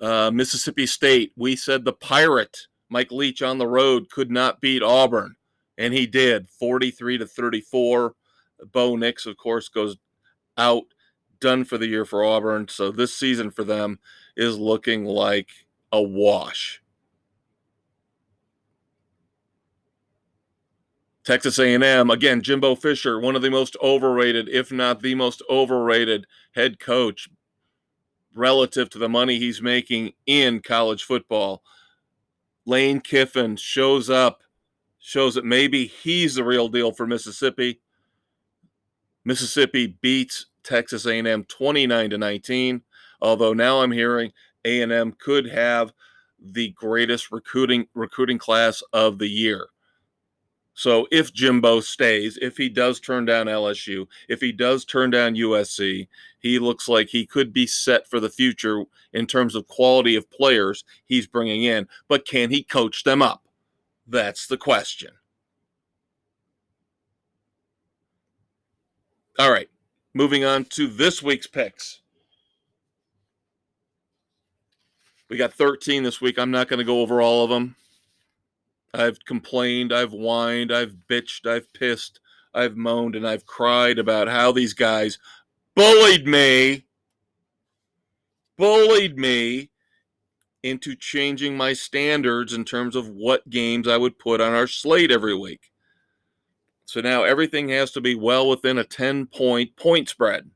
Mississippi State, we said the Pirate, Mike Leach on the road, could not beat Auburn, and he did, 43-34. Bo Nix, of course, goes out, done for the year for Auburn, so this season for them is looking like a wash. Texas A&M, again, Jimbo Fisher, one of the most overrated, if not the most overrated head coach relative to the money he's making in college football. Lane Kiffin shows up, shows that maybe he's the real deal for Mississippi. Mississippi beats Texas A&M 29-19, although now I'm hearing A&M could have the greatest recruiting class of the year. So if Jimbo stays, if he does turn down LSU, if he does turn down USC, he looks like he could be set for the future in terms of quality of players he's bringing in. But can he coach them up? That's the question. All right, moving on to this week's picks. We got 13 this week. I'm not going to go over all of them. I've complained, I've whined, I've bitched, I've pissed, I've moaned, and I've cried about how these guys bullied me into changing my standards in terms of what games I would put on our slate every week. So now everything has to be well within a 10-point spread.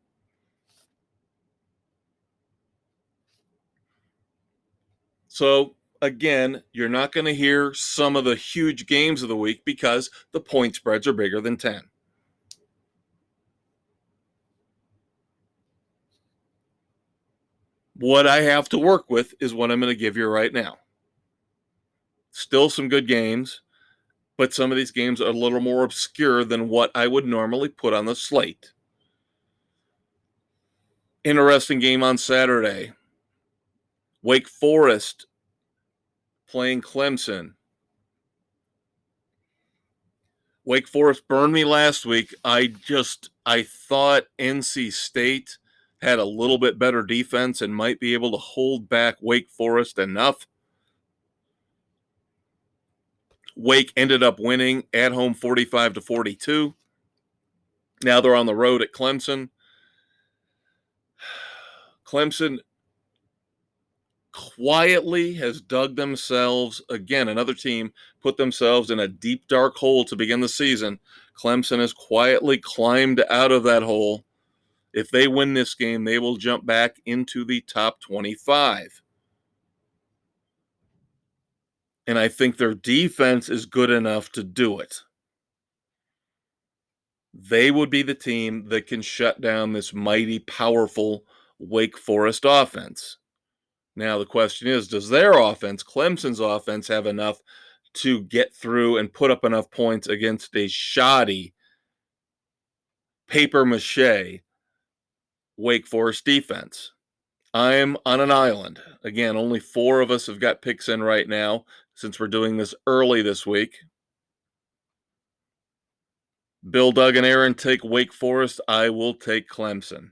So again, you're not going to hear some of the huge games of the week because the point spreads are bigger than 10. What I have to work with is what I'm going to give you right now. Still some good games, but some of these games are a little more obscure than what I would normally put on the slate. Interesting game on Saturday. Wake Forest playing Clemson. Wake Forest burned me last week. I thought NC State had a little bit better defense and might be able to hold back Wake Forest enough. Wake ended up winning at home 45-42. Now they're on the road at Clemson. Clemson quietly has dug themselves, again, another team put themselves in a deep, dark hole to begin the season. Clemson has quietly climbed out of that hole. If they win this game, they will jump back into the top 25. And I think their defense is good enough to do it. They would be the team that can shut down this mighty, powerful Wake Forest offense. Now, the question is, does their offense, Clemson's offense, have enough to get through and put up enough points against a shoddy, papier-mâché Wake Forest defense? I'm on an island. Again, only 4 of us have got picks in right now since we're doing this early this week. Bill, Doug, and Aaron take Wake Forest. I will take Clemson.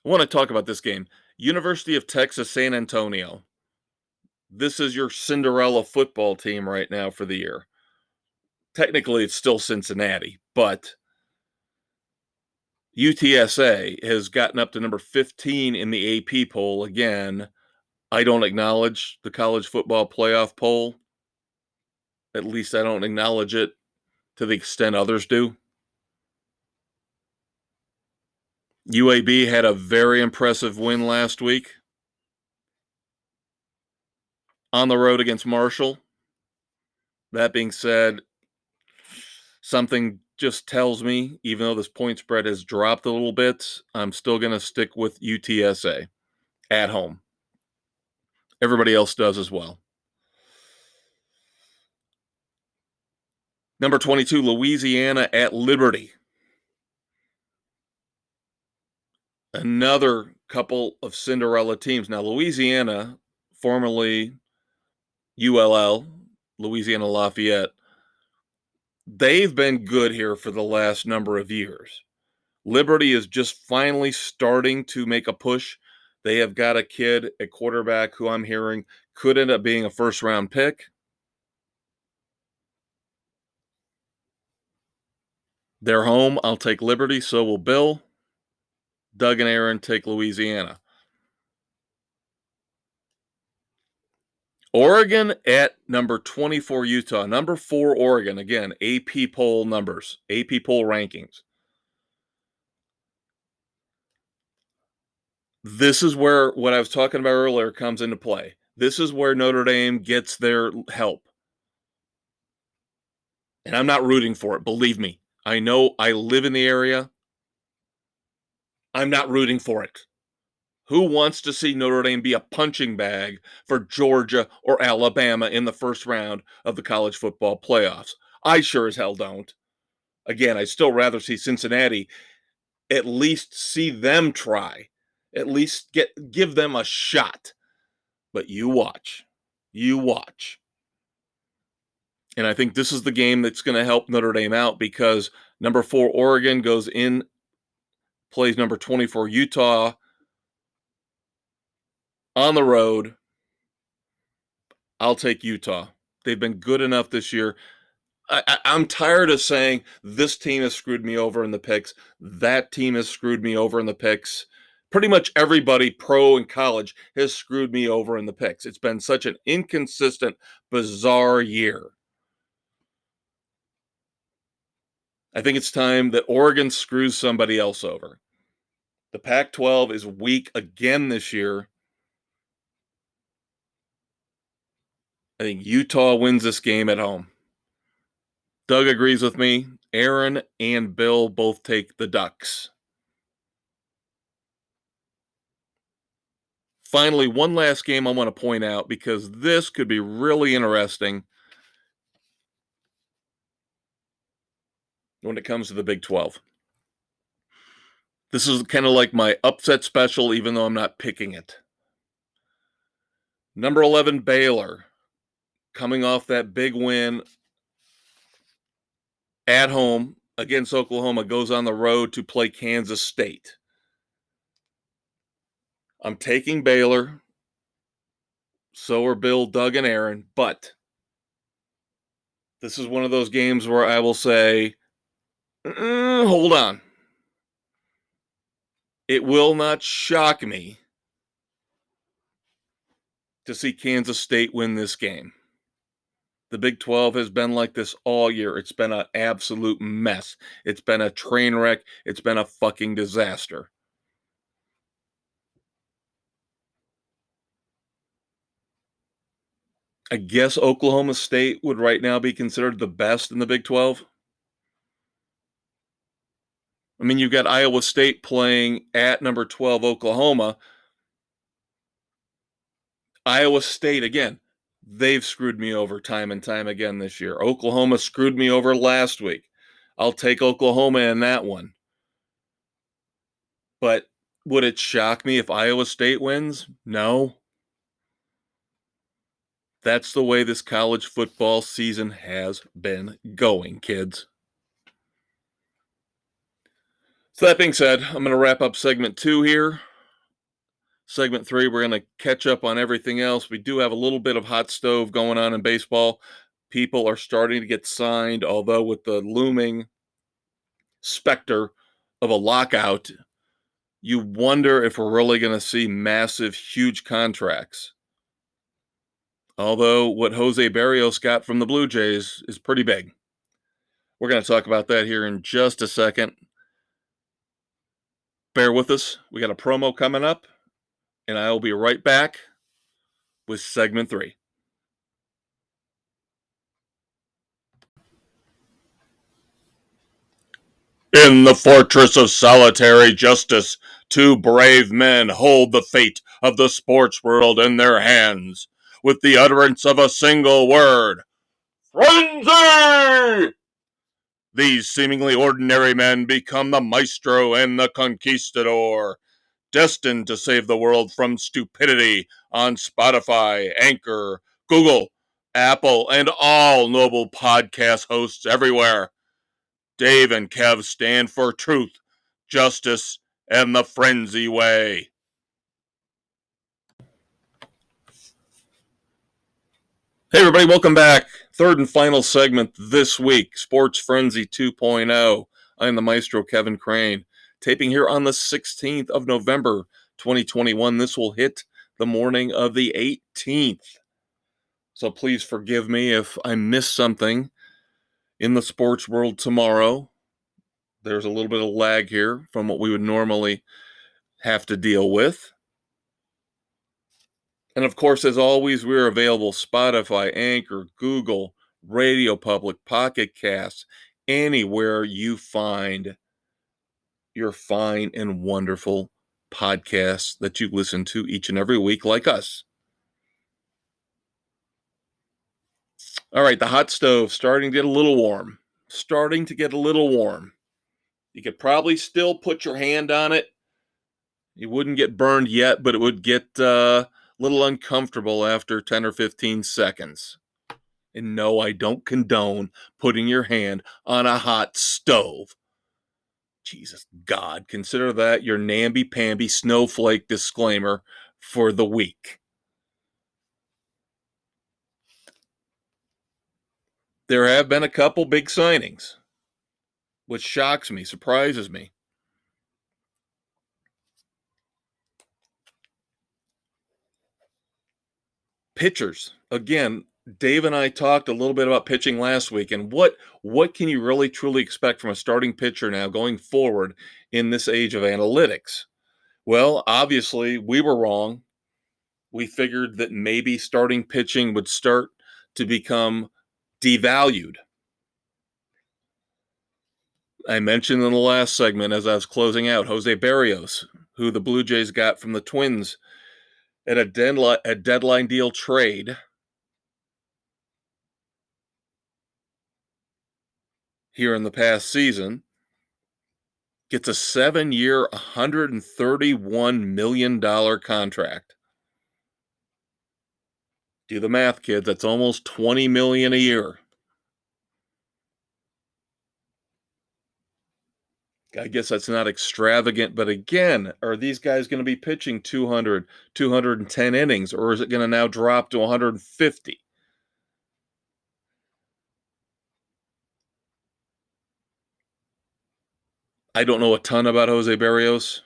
I want to talk about this game. University of Texas, San Antonio. This is your Cinderella football team right now for the year. Technically, it's still Cincinnati, but UTSA has gotten up to number 15 in the AP poll. Again, I don't acknowledge the college football playoff poll. At least I don't acknowledge it to the extent others do. UAB had a very impressive win last week on the road against Marshall. That being said, something just tells me, even though this point spread has dropped a little bit, I'm still going to stick with UTSA at home. Everybody else does as well. Number 22, Louisiana at Liberty. Another couple of Cinderella teams. Now, Louisiana, formerly ULL, Louisiana Lafayette, they've been good here for the last number of years. Liberty is just finally starting to make a push. They have got a kid at quarterback who I'm hearing could end up being a first-round pick. They're home. I'll take Liberty. So will Bill. Doug and Aaron take Louisiana. Oregon at number 24, Utah. Number 4, Oregon. Again, AP poll numbers, AP poll rankings. This is where what I was talking about earlier comes into play. This is where Notre Dame gets their help. And I'm not rooting for it, believe me. I know I live in the area. I'm not rooting for it. Who wants to see Notre Dame be a punching bag for Georgia or Alabama in the first round of the college football playoffs? I sure as hell don't. Again, I'd still rather see Cincinnati at least see them try, at least give them a shot. But you watch. You watch. And I think this is the game that's going to help Notre Dame out because number 4, Oregon goes in, plays number 24, Utah on the road. I'll take Utah. They've been good enough this year. I'm tired of saying this team has screwed me over in the picks. That team has screwed me over in the picks. Pretty much everybody pro and college has screwed me over in the picks. It's been such an inconsistent, bizarre year. I think it's time that Oregon screws somebody else over. The Pac-12 is weak again this year. I think Utah wins this game at home. Doug agrees with me. Aaron and Bill both take the Ducks. Finally, one last game I want to point out because this could be really interesting when it comes to the Big 12. This is kind of like my upset special, even though I'm not picking it. Number 11, Baylor, coming off that big win at home against Oklahoma, goes on the road to play Kansas State. I'm taking Baylor. So are Bill, Doug, and Aaron. But this is one of those games where I will say, hold on. It will not shock me to see Kansas State win this game. The Big 12 has been like this all year. It's been an absolute mess. It's been a train wreck. It's been a fucking disaster. I guess Oklahoma State would right now be considered the best in the Big 12. I mean, you've got Iowa State playing at number 12, Oklahoma. Iowa State, again, they've screwed me over time and time again this year. Oklahoma screwed me over last week. I'll take Oklahoma in that one. But would it shock me if Iowa State wins? No. That's the way this college football season has been going, kids. So that being said, I'm going to wrap up segment 2 here. Segment 3, we're going to catch up on everything else. We do have a little bit of hot stove going on in baseball. People are starting to get signed, although with the looming specter of a lockout, you wonder if we're really going to see massive, huge contracts. Although what Jose Barrios got from the Blue Jays is pretty big. We're going to talk about that here in just a second. Bear with us. We got a promo coming up, and I will be right back with segment 3. In the fortress of solitary justice, two brave men hold the fate of the sports world in their hands. With the utterance of a single word, frenzy! These seemingly ordinary men become the Maestro and the Conquistador, destined to save the world from stupidity on Spotify, Anchor, Google, Apple, and all noble podcast hosts everywhere. Dave and Kev stand for truth, justice, and the frenzy way. Hey, everybody, welcome back. Third and final segment this week, Sports Frenzy 2.0. I'm the Maestro, Kevin Crane, taping here on the 16th of November, 2021. This will hit the morning of the 18th. So please forgive me if I miss something in the sports world tomorrow. There's a little bit of lag here from what we would normally have to deal with. And of course, as always, we're available Spotify, Anchor, Google, Radio Public, Pocket Casts, anywhere you find your fine and wonderful podcasts that you listen to each and every week, like us. All right, the hot stove starting to get a little warm. You could probably still put your hand on it. You wouldn't get burned yet, but it would get a little uncomfortable after 10 or 15 seconds. And no, I don't condone putting your hand on a hot stove. Jesus God, consider that your namby-pamby snowflake disclaimer for the week. There have been a couple big signings, which shocks me, surprises me. Pitchers, again, Dave and I talked a little bit about pitching last week, and what can you really truly expect from a starting pitcher now going forward in this age of analytics? Well, obviously, we were wrong. We figured that maybe starting pitching would start to become devalued. I mentioned in the last segment as I was closing out Jose Barrios, who the Blue Jays got from the Twins at a deadline deal trade. Here in the past season, gets a 7-year, $131 million contract. Do the math, kids. That's almost $20 million a year. I guess that's not extravagant, but again, are these guys going to be pitching 200, 210 innings, or is it going to now drop to 150? I don't know a ton about Jose Barrios.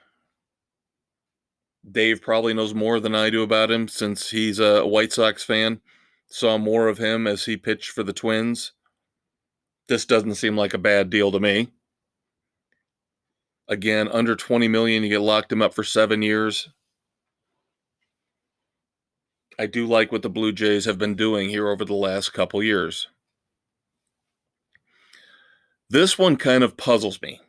Dave probably knows more than I do about him since he's a White Sox fan. Saw more of him as he pitched for the Twins. This doesn't seem like a bad deal to me. Again, under 20 million, you get locked him up for 7 years. I do like what the Blue Jays have been doing here over the last couple years. This one kind of puzzles me.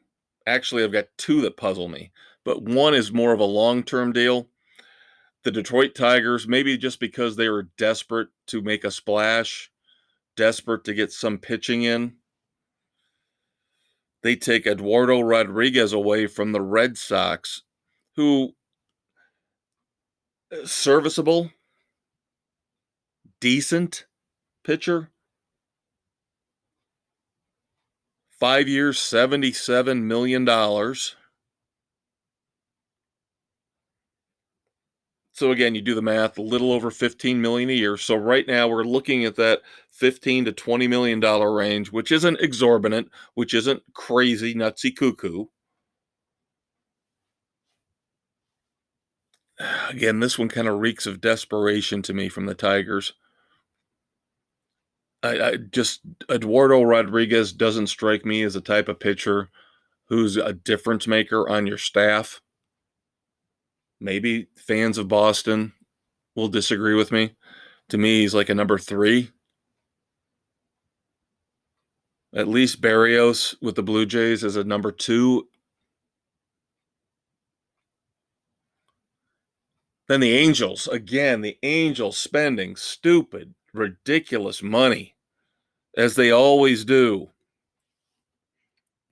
Actually, I've got two that puzzle me, but one is more of a long-term deal. The Detroit Tigers, maybe just because they were desperate to make a splash, desperate to get some pitching in, they take Eduardo Rodriguez away from the Red Sox, who serviceable, decent pitcher. 5 years, $77 million. So again, you do the math, a little over 15 million a year. So right now we're looking at that 15 to 20 million dollar range, which isn't exorbitant, which isn't crazy nutsy cuckoo. Again, this one kind of reeks of desperation to me from the Tigers. I just Eduardo Rodriguez doesn't strike me as a type of pitcher who's a difference maker on your staff. Maybe fans of Boston will disagree with me. To me, he's like a number 3. At least Barrios with the Blue Jays is a number 2. Then the Angels, again, the Angels spending stupid, ridiculous money, as they always do.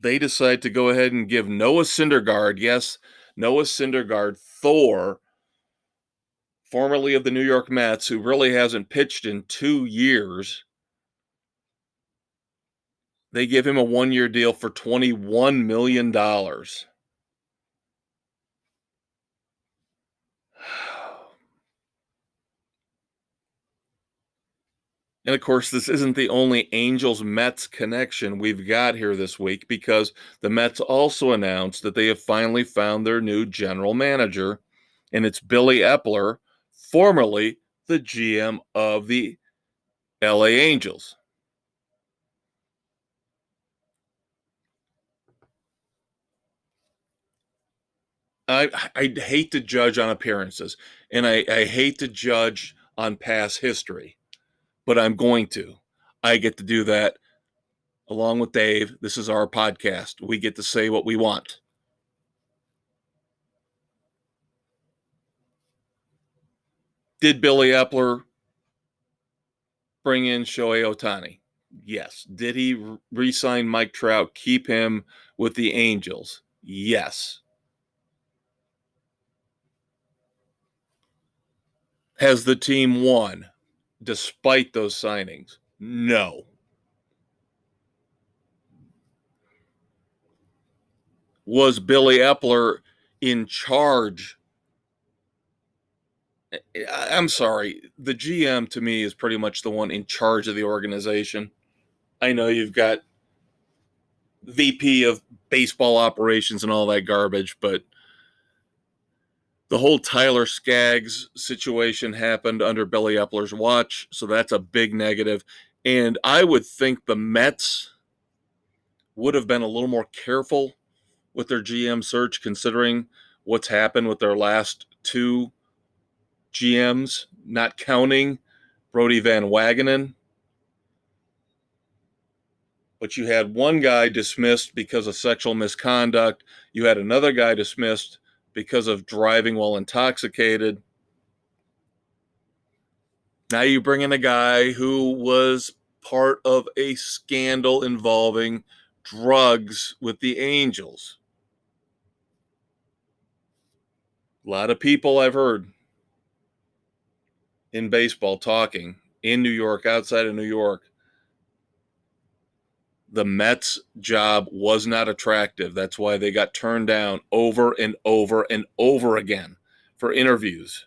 They decide to go ahead and give Noah Syndergaard, yes, Noah Syndergaard, Thor, formerly of the New York Mets, who really hasn't pitched in 2 years. They give him a 1-year deal for $21 million. And of course, this isn't the only Angels Mets connection we've got here this week, because the Mets also announced that they have finally found their new general manager, and it's Billy Epler, formerly the GM of the LA Angels. I hate to judge on appearances, and I hate to judge on past history, but I'm going to. I get to do that along with Dave. This is our podcast. We get to say what we want. Did Billy Epler bring in Shohei Ohtani? Yes. Did he re-sign Mike Trout, keep him with the Angels? Yes. Has the team won despite those signings? No. Was Billy Epler in charge? I'm sorry. The GM to me is pretty much the one in charge of the organization. I know you've got VP of baseball operations and all that garbage, but the whole Tyler Skaggs situation happened under Billy Epler's watch, so that's a big negative. And I would think the Mets would have been a little more careful with their GM search, considering what's happened with their last 2 GMs, not counting Brody Van Wagenen. But you had one guy dismissed because of sexual misconduct. You had another guy dismissed because of driving while intoxicated. Now you bring in a guy who was part of a scandal involving drugs with the Angels. A lot of people I've heard in baseball talking in New York, outside of New York, the Mets job was not attractive. That's why they got turned down over and over and over again for interviews.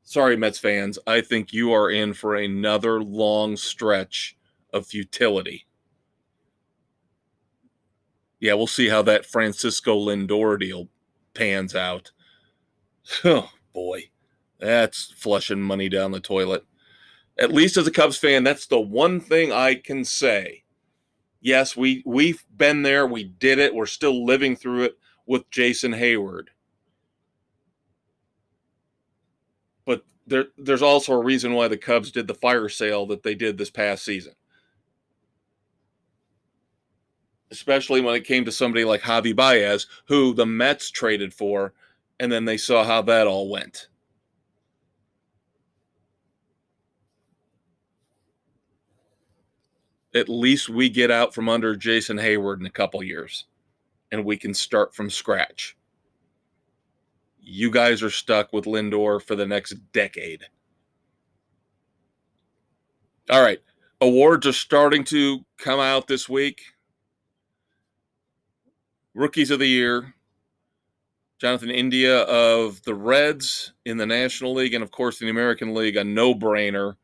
Sorry, Mets fans. I think you are in for another long stretch of futility. Yeah, we'll see how that Francisco Lindor deal pans out. Oh, boy. That's flushing money down the toilet. At least as a Cubs fan, that's the one thing I can say. Yes, we've been there, we did it, we're still living through it with Jason Hayward. But there's also a reason why the Cubs did the fire sale that they did this past season. Especially when it came to somebody like Javi Baez, who the Mets traded for, and then they saw how that all went. At least we get out from under Jason Hayward in a couple years, and we can start from scratch. You guys are stuck with Lindor for the next decade. All right. Awards are starting to come out this week. Rookies of the Year. Jonathan India of the Reds in the National League, and of course in the American League, a no-brainer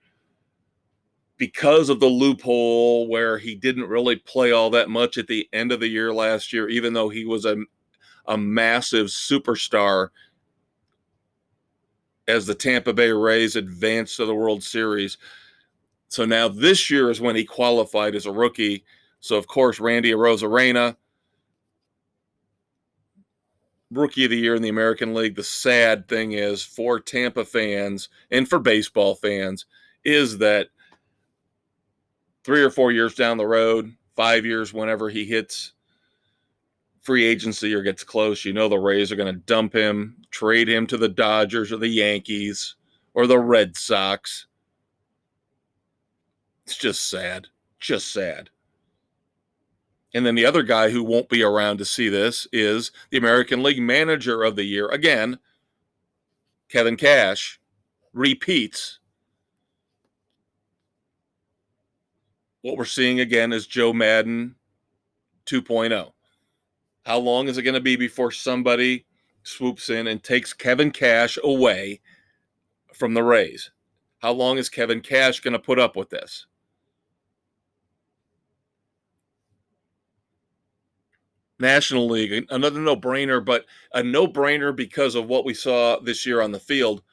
because of the loophole where he didn't really play all that much at the end of the year last year, even though he was a massive superstar as the Tampa Bay Rays advanced to the World Series. So now this year is when he qualified as a rookie. So, of course, Randy Arozarena, Rookie of the Year in the American League. The sad thing is for Tampa fans and for baseball fans is that 3 or 4 years down the road, 5 years, whenever he hits free agency or gets close, you know the Rays are going to dump him, trade him to the Dodgers or the Yankees or the Red Sox. It's just sad. Just sad. And then the other guy who won't be around to see this is the American League Manager of the Year. Again, Kevin Cash repeats. What we're seeing again is Joe Madden 2.0. How long is it going to be before somebody swoops in and takes Kevin Cash away from the Rays? How long is Kevin Cash going to put up with this? National League, another no-brainer, but a no-brainer because of what we saw this year on the field.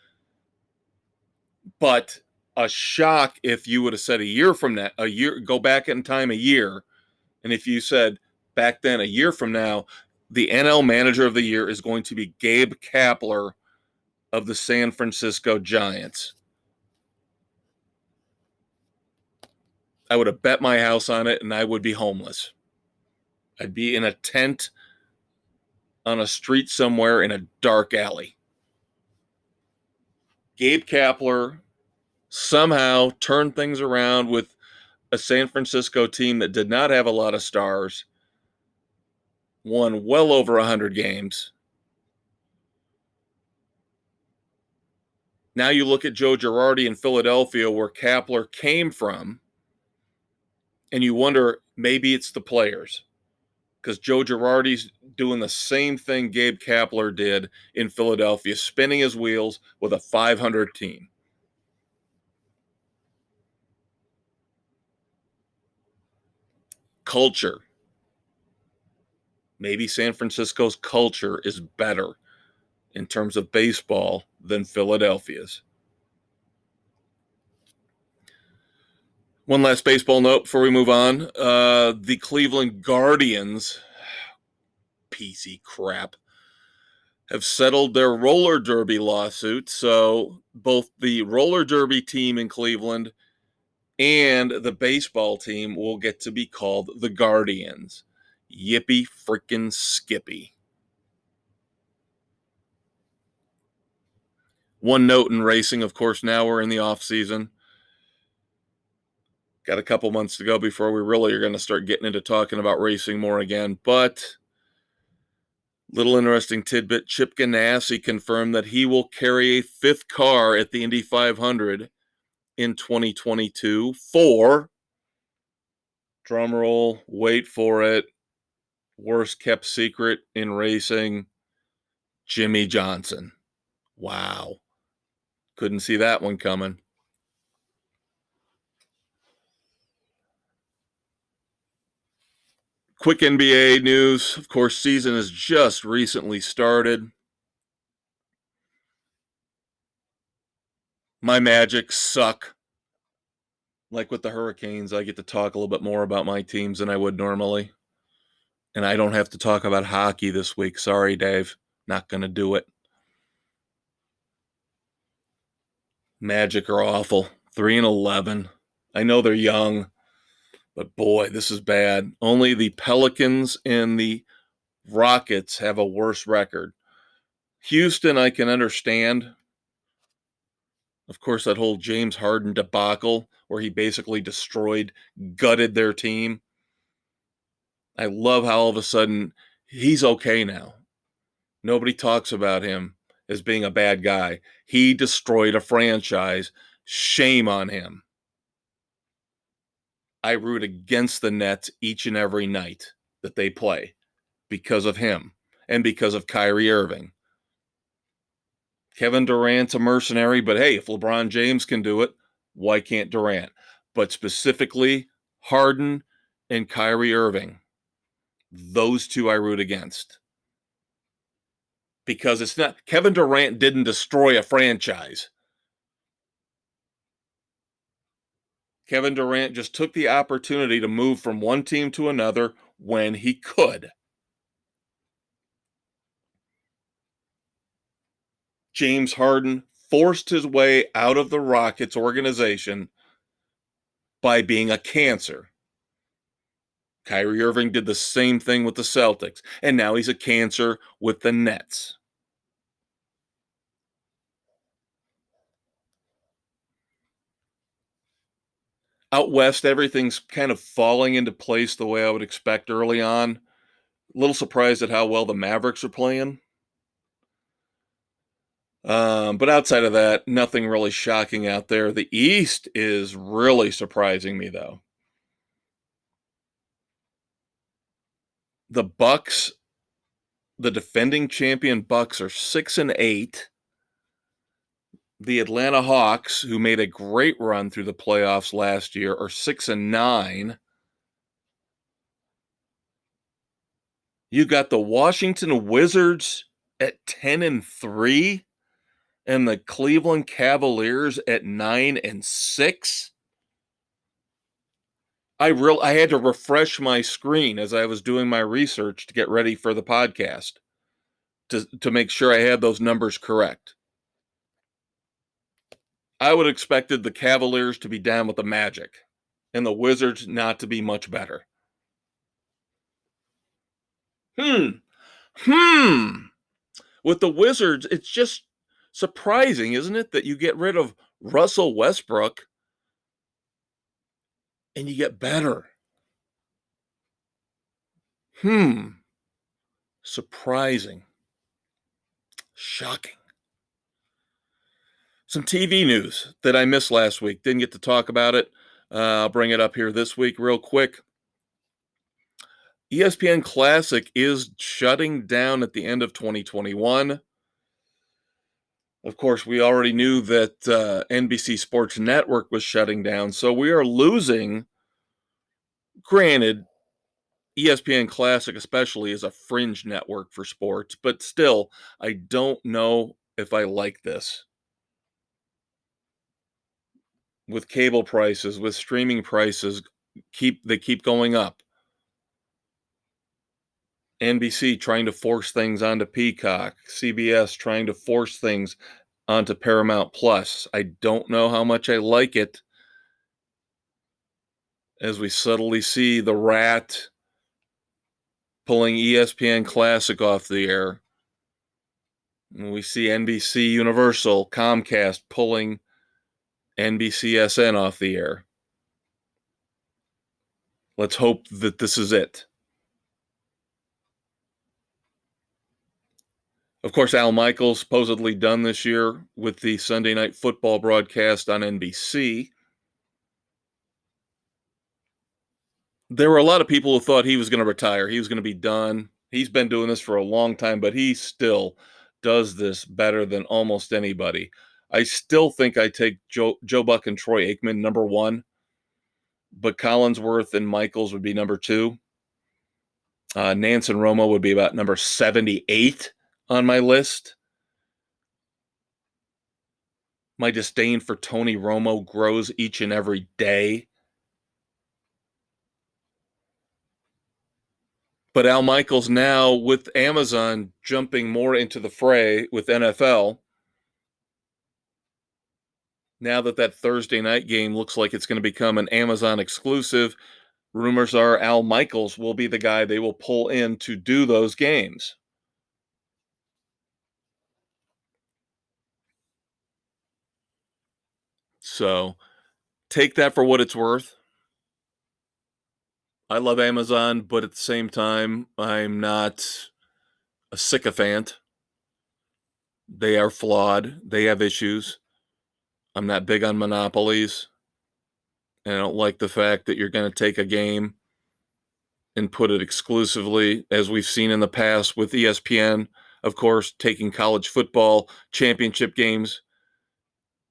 But a shock if you would have said a year from now, go back in time a year, and if you said back then a year from now, the NL Manager of the Year is going to be Gabe Kapler of the San Francisco Giants. I would have bet my house on it, and I would be homeless. I'd be in a tent on a street somewhere in a dark alley. Gabe Kapler somehow turned things around with a San Francisco team that did not have a lot of stars, won well over 100 games. Now you look at Joe Girardi in Philadelphia, where Kapler came from, and you wonder, maybe it's the players. Because Joe Girardi's doing the same thing Gabe Kapler did in Philadelphia, spinning his wheels with a 500 team. Culture. Maybe San Francisco's culture is better in terms of baseball than Philadelphia's. One last baseball note before we move on. The Cleveland Guardians, PC crap, have settled their roller derby lawsuit. So both the roller derby team in Cleveland and the baseball team will get to be called the Guardians. Yippee frickin' skippy. One note in racing, of course, now we're in the off season. Got a couple months to go before we really are going to start getting into talking about racing more again. But little interesting tidbit, Chip Ganassi confirmed that he will carry a fifth car at the Indy 500 in 2022 for, drumroll, wait for it, worst kept secret in racing, Jimmy Johnson. Wow. Couldn't see that one coming. Quick NBA news. Of course, season has just recently started. My Magic suck. Like with the Hurricanes, I get to talk a little bit more about my teams than I would normally. And I don't have to talk about hockey this week. Sorry, Dave. Not going to do it. Magic are awful. 3-11. I know they're young, but boy, this is bad. Only the Pelicans and the Rockets have a worse record. Houston, I can understand. Of course, that whole James Harden debacle where he basically gutted their team. I love how all of a sudden he's okay now. Nobody talks about him as being a bad guy. He destroyed a franchise. Shame on him. I root against the Nets each and every night that they play because of him and because of Kyrie Irving. Kevin Durant's a mercenary, but hey, if LeBron James can do it, why can't Durant? But specifically, Harden and Kyrie Irving, those two I root against. Because it's not, Kevin Durant didn't destroy a franchise. Kevin Durant just took the opportunity to move from one team to another when he could. James Harden forced his way out of the Rockets organization by being a cancer. Kyrie Irving did the same thing with the Celtics, and now he's a cancer with the Nets. Out west, everything's kind of falling into place the way I would expect early on. A little surprised at how well the Mavericks are playing. But outside of that, nothing really shocking out there. The East is really surprising me, though. The Bucks, the defending champion Bucks, are 6-8. The Atlanta Hawks, who made a great run through the playoffs last year, are 6-9. You got the Washington Wizards at 10-3, and the Cleveland Cavaliers at 9-6. I had to refresh my screen as I was doing my research to get ready for the podcast to make sure I had those numbers correct. I would have expected the Cavaliers to be down with the Magic and the Wizards not to be much better. With the Wizards, it's just surprising, isn't it, that you get rid of Russell Westbrook and you get better. Surprising. Shocking. Some TV news that I missed last week. Didn't get to talk about it. I'll bring it up here this week real quick. ESPN Classic is shutting down at the end of 2021. Of course, we already knew that NBC Sports Network was shutting down, so we are losing. Granted, ESPN Classic especially is a fringe network for sports, but still, I don't know if I like this. With cable prices, with streaming prices, they keep going up. NBC trying to force things onto Peacock, CBS trying to force things onto Paramount Plus. I don't know how much I like it as we subtly see the rat pulling ESPN Classic off the air. And we see NBC Universal, Comcast pulling NBCSN off the air. Let's hope that this is it. Of course, Al Michaels supposedly done this year with the Sunday Night Football broadcast on NBC. There were a lot of people who thought he was going to retire. He was going to be done. He's been doing this for a long time, but he still does this better than almost anybody. I still think I take Joe Buck and Troy Aikman number one, but Collinsworth and Michaels would be number two. Nance and Romo would be about number 78 on my list. My disdain for Tony Romo grows each and every day. But Al Michaels now, with Amazon jumping more into the fray with NFL, now that Thursday night game looks like it's going to become an Amazon exclusive, rumors are Al Michaels will be the guy they will pull in to do those games. So take that for what it's worth. I love Amazon, but at the same time, I'm not a sycophant. They are flawed. They have issues. I'm not big on monopolies. And I don't like the fact that you're going to take a game and put it exclusively, as we've seen in the past with ESPN, of course, taking college football championship games,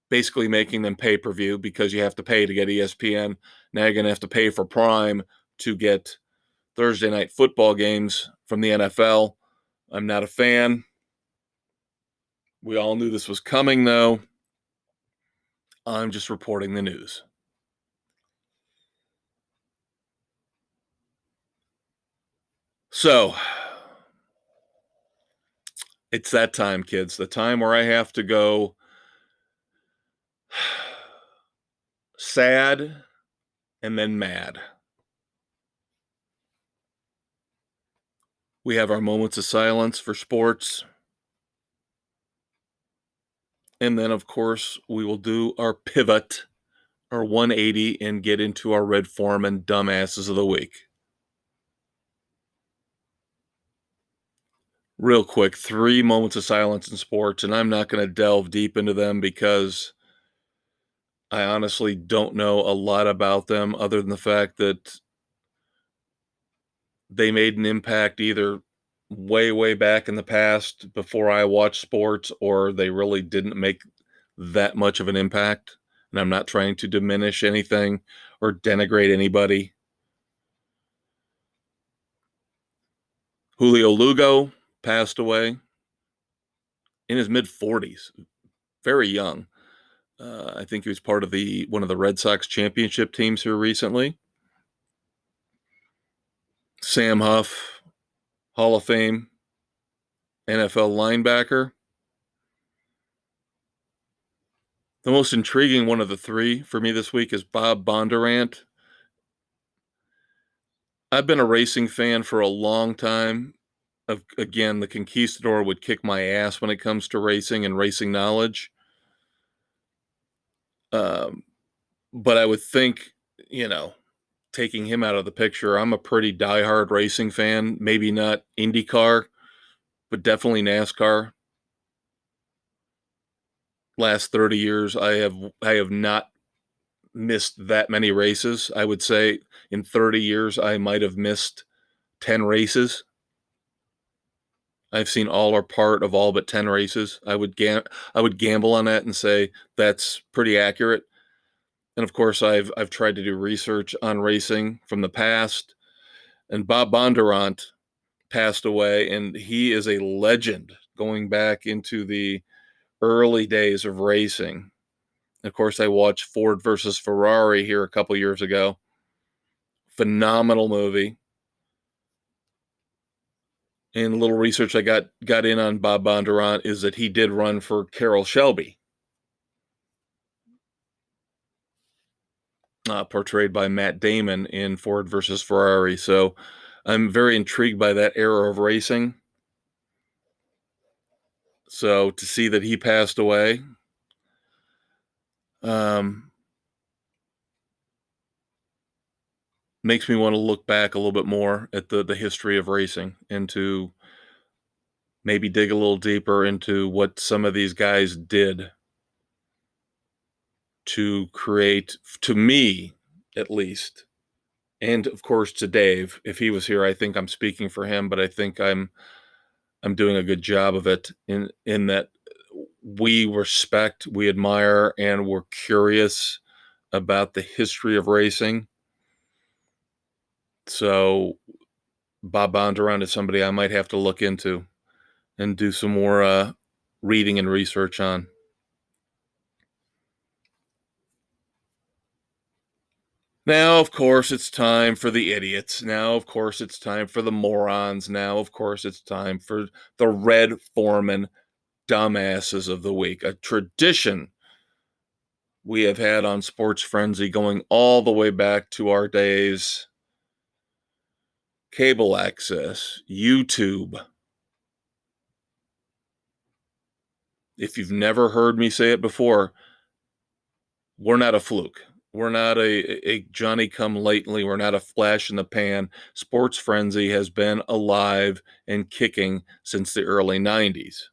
basically making them pay-per-view because you have to pay to get ESPN. Now you're going to have to pay for Prime to get Thursday night football games from the NFL. I'm not a fan. We all knew this was coming, though. I'm just reporting the news. So, it's that time, kids. The time where I have to go sad and then mad. We have our moments of silence for sports. And then, of course, we will do our pivot, our 180, and get into our Red Foreman dumbasses of the week. Real quick, 3 moments of silence in sports, and I'm not going to delve deep into them because I honestly don't know a lot about them other than the fact that they made an impact either way, way back in the past before I watched sports, or they really didn't make that much of an impact. And I'm not trying to diminish anything or denigrate anybody. Julio Lugo passed away in his mid-40s, very young. I think he was part of one of the Red Sox championship teams here recently. Sam Huff, Hall of Fame, NFL linebacker. The most intriguing one of the 3 for me this week is Bob Bondurant. I've been a racing fan for a long time. Again, the Conquistador would kick my ass when it comes to racing and racing knowledge. But I would think, taking him out of the picture, I'm a pretty diehard racing fan. Maybe not IndyCar, but definitely NASCAR. Last 30 years, I have not missed that many races. I would say in 30 years, I might have missed 10 races. I've seen all or part of all but 10 races. I would gamble on that and say that's pretty accurate. And of course, I've tried to do research on racing from the past. And Bob Bondurant passed away, and he is a legend going back into the early days of racing. Of course, I watched Ford versus Ferrari here a couple years ago. Phenomenal movie. And a little research I got in on Bob Bondurant is that he did run for Carroll Shelby, portrayed by Matt Damon in Ford versus Ferrari. So I'm very intrigued by that era of racing. So to see that he passed away, makes me want to look back a little bit more at the history of racing and to maybe dig a little deeper into what some of these guys did to create, to me at least, and of course to Dave. If he was here, I think I'm speaking for him, but I think I'm doing a good job of it in that we respect, we admire, and we're curious about the history of racing. So Bob Bondurant is somebody I might have to look into and do some more reading and research on. Now, of course, it's time for the idiots. Now, of course, it's time for the morons. Now, of course, it's time for the Red Foreman dumbasses of the week, a tradition we have had on Sports Frenzy going all the way back to our days. Cable access, YouTube. If you've never heard me say it before, we're not a fluke. We're not a Johnny come lately. We're not a flash in the pan. Sports Frenzy has been alive and kicking since the early 90s.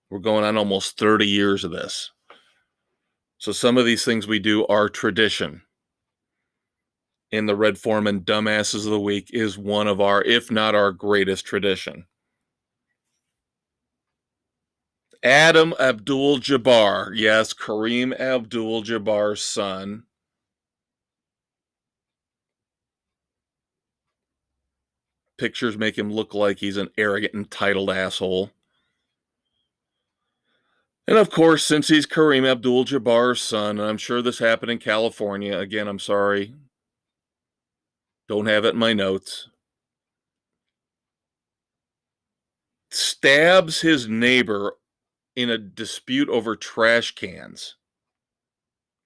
We're going on almost 30 years of this. So some of these things we do are tradition. And the Red Foreman Dumbasses of the Week is one of our, if not our greatest tradition. Adam Abdul-Jabbar. Yes, Kareem Abdul-Jabbar's son. Pictures make him look like he's an arrogant, entitled asshole. And of course, since he's Kareem Abdul-Jabbar's son, and I'm sure this happened in California. Again, I'm sorry. Don't have it in my notes. Stabs his neighbor in a dispute over trash cans.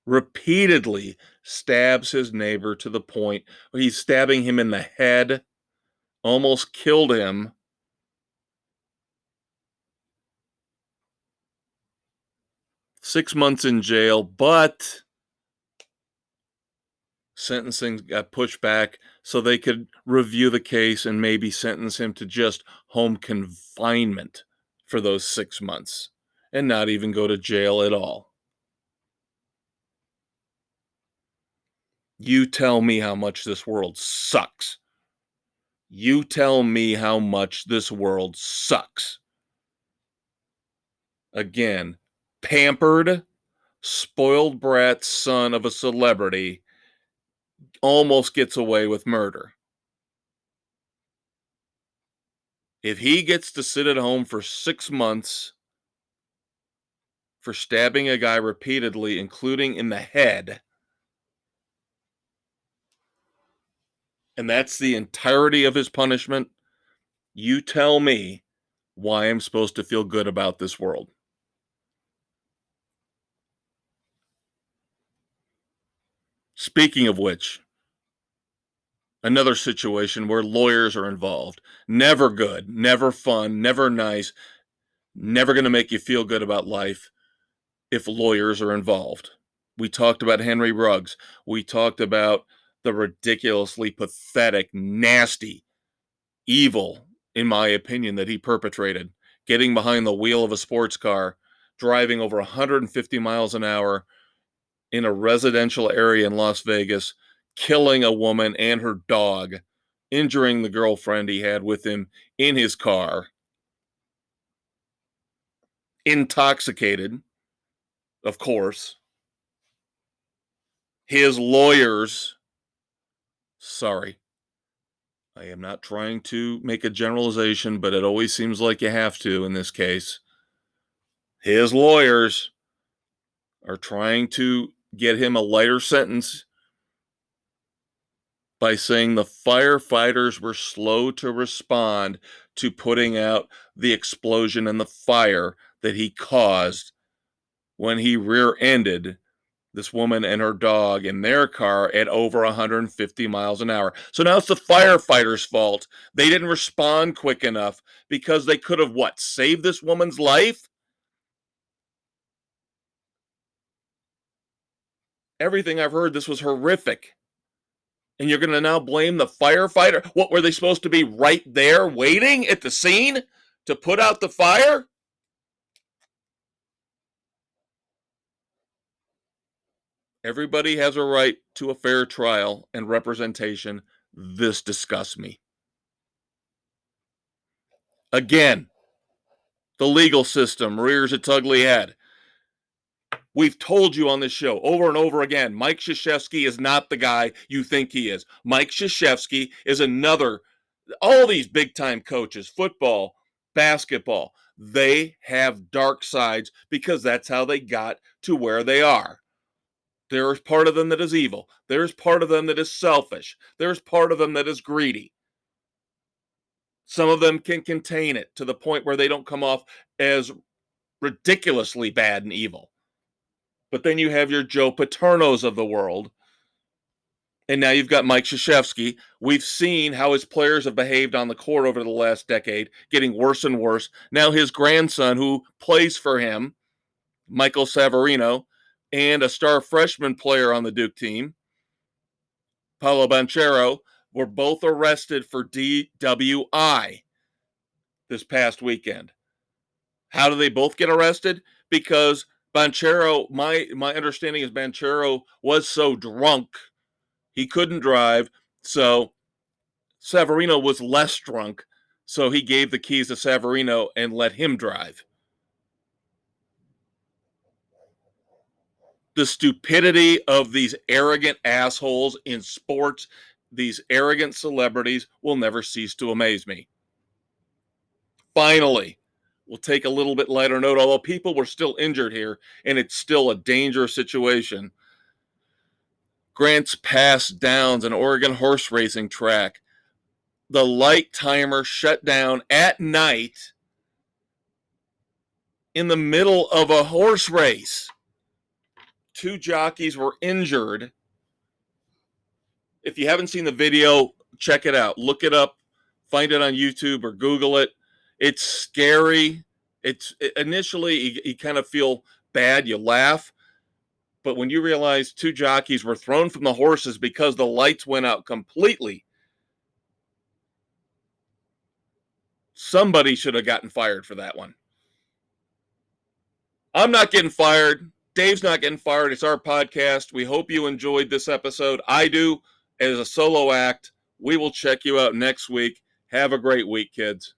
Repeatedly stabs his neighbor to the point where he's stabbing him in the head, almost killed him. Six months in jail, but sentencing got pushed back so they could review the case and maybe sentence him to just home confinement for those 6 months and not even go to jail at all. You tell me how much this world sucks. You tell me how much this world sucks. Again, pampered, spoiled brat son of a celebrity almost gets away with murder. If he gets to sit at home for 6 months for stabbing a guy repeatedly, including in the head, and that's the entirety of his punishment, you tell me why I'm supposed to feel good about this world. Speaking of which, another situation where lawyers are involved. Never good, never fun, never nice, never going to make you feel good about life if lawyers are involved. We talked about Henry Ruggs. We talked about the ridiculously pathetic, nasty, evil, in my opinion, that he perpetrated. Getting behind the wheel of a sports car, driving over 150 miles an hour in a residential area in Las Vegas, killing a woman and her dog, injuring the girlfriend he had with him in his car, intoxicated, of course. His lawyers, sorry, I am not trying to make a generalization, but it always seems like you have to in this case. His lawyers are trying to get him a lighter sentence by saying the firefighters were slow to respond to putting out the explosion and the fire that he caused when he rear-ended this woman and her dog in their car at over 150 miles an hour. So now it's the firefighters' fault. They didn't respond quick enough because they could have, what, saved this woman's life? Everything I've heard, this was horrific. And you're going to now blame the firefighter? What, were they supposed to be right there waiting at the scene to put out the fire? Everybody has a right to a fair trial and representation. This disgusts me. Again, the legal system rears its ugly head. We've told you on this show over and over again, Mike Krzyzewski is not the guy you think he is. Mike Krzyzewski is another, all these big-time coaches, football, basketball, they have dark sides because that's how they got to where they are. There's part of them that is evil. There's part of them that is selfish. There's part of them that is greedy. Some of them can contain it to the point where they don't come off as ridiculously bad and evil. But then you have your Joe Paternos of the world. And now you've got Mike Krzyzewski. We've seen how his players have behaved on the court over the last decade, getting worse and worse. Now his grandson, who plays for him, Michael Savarino, and a star freshman player on the Duke team, Paolo Banchero, were both arrested for DWI this past weekend. How do they both get arrested? Because Banchero, my understanding is Banchero was so drunk he couldn't drive, so Savarino was less drunk, so he gave the keys to Savarino and let him drive. The stupidity of these arrogant assholes in sports, these arrogant celebrities, will never cease to amaze me. Finally, we'll take a little bit lighter note, although people were still injured here, and it's still a dangerous situation. Grants Pass Downs, an Oregon horse racing track. The light timer shut down at night in the middle of a horse race. 2 jockeys were injured. If you haven't seen the video, check it out. Look it up. Find it on YouTube or Google it. It's scary. Initially, you kind of feel bad. You laugh. But when you realize 2 jockeys were thrown from the horses because the lights went out completely, somebody should have gotten fired for that one. I'm not getting fired. Dave's not getting fired. It's our podcast. We hope you enjoyed this episode. I do as a solo act. We will check you out next week. Have a great week, kids.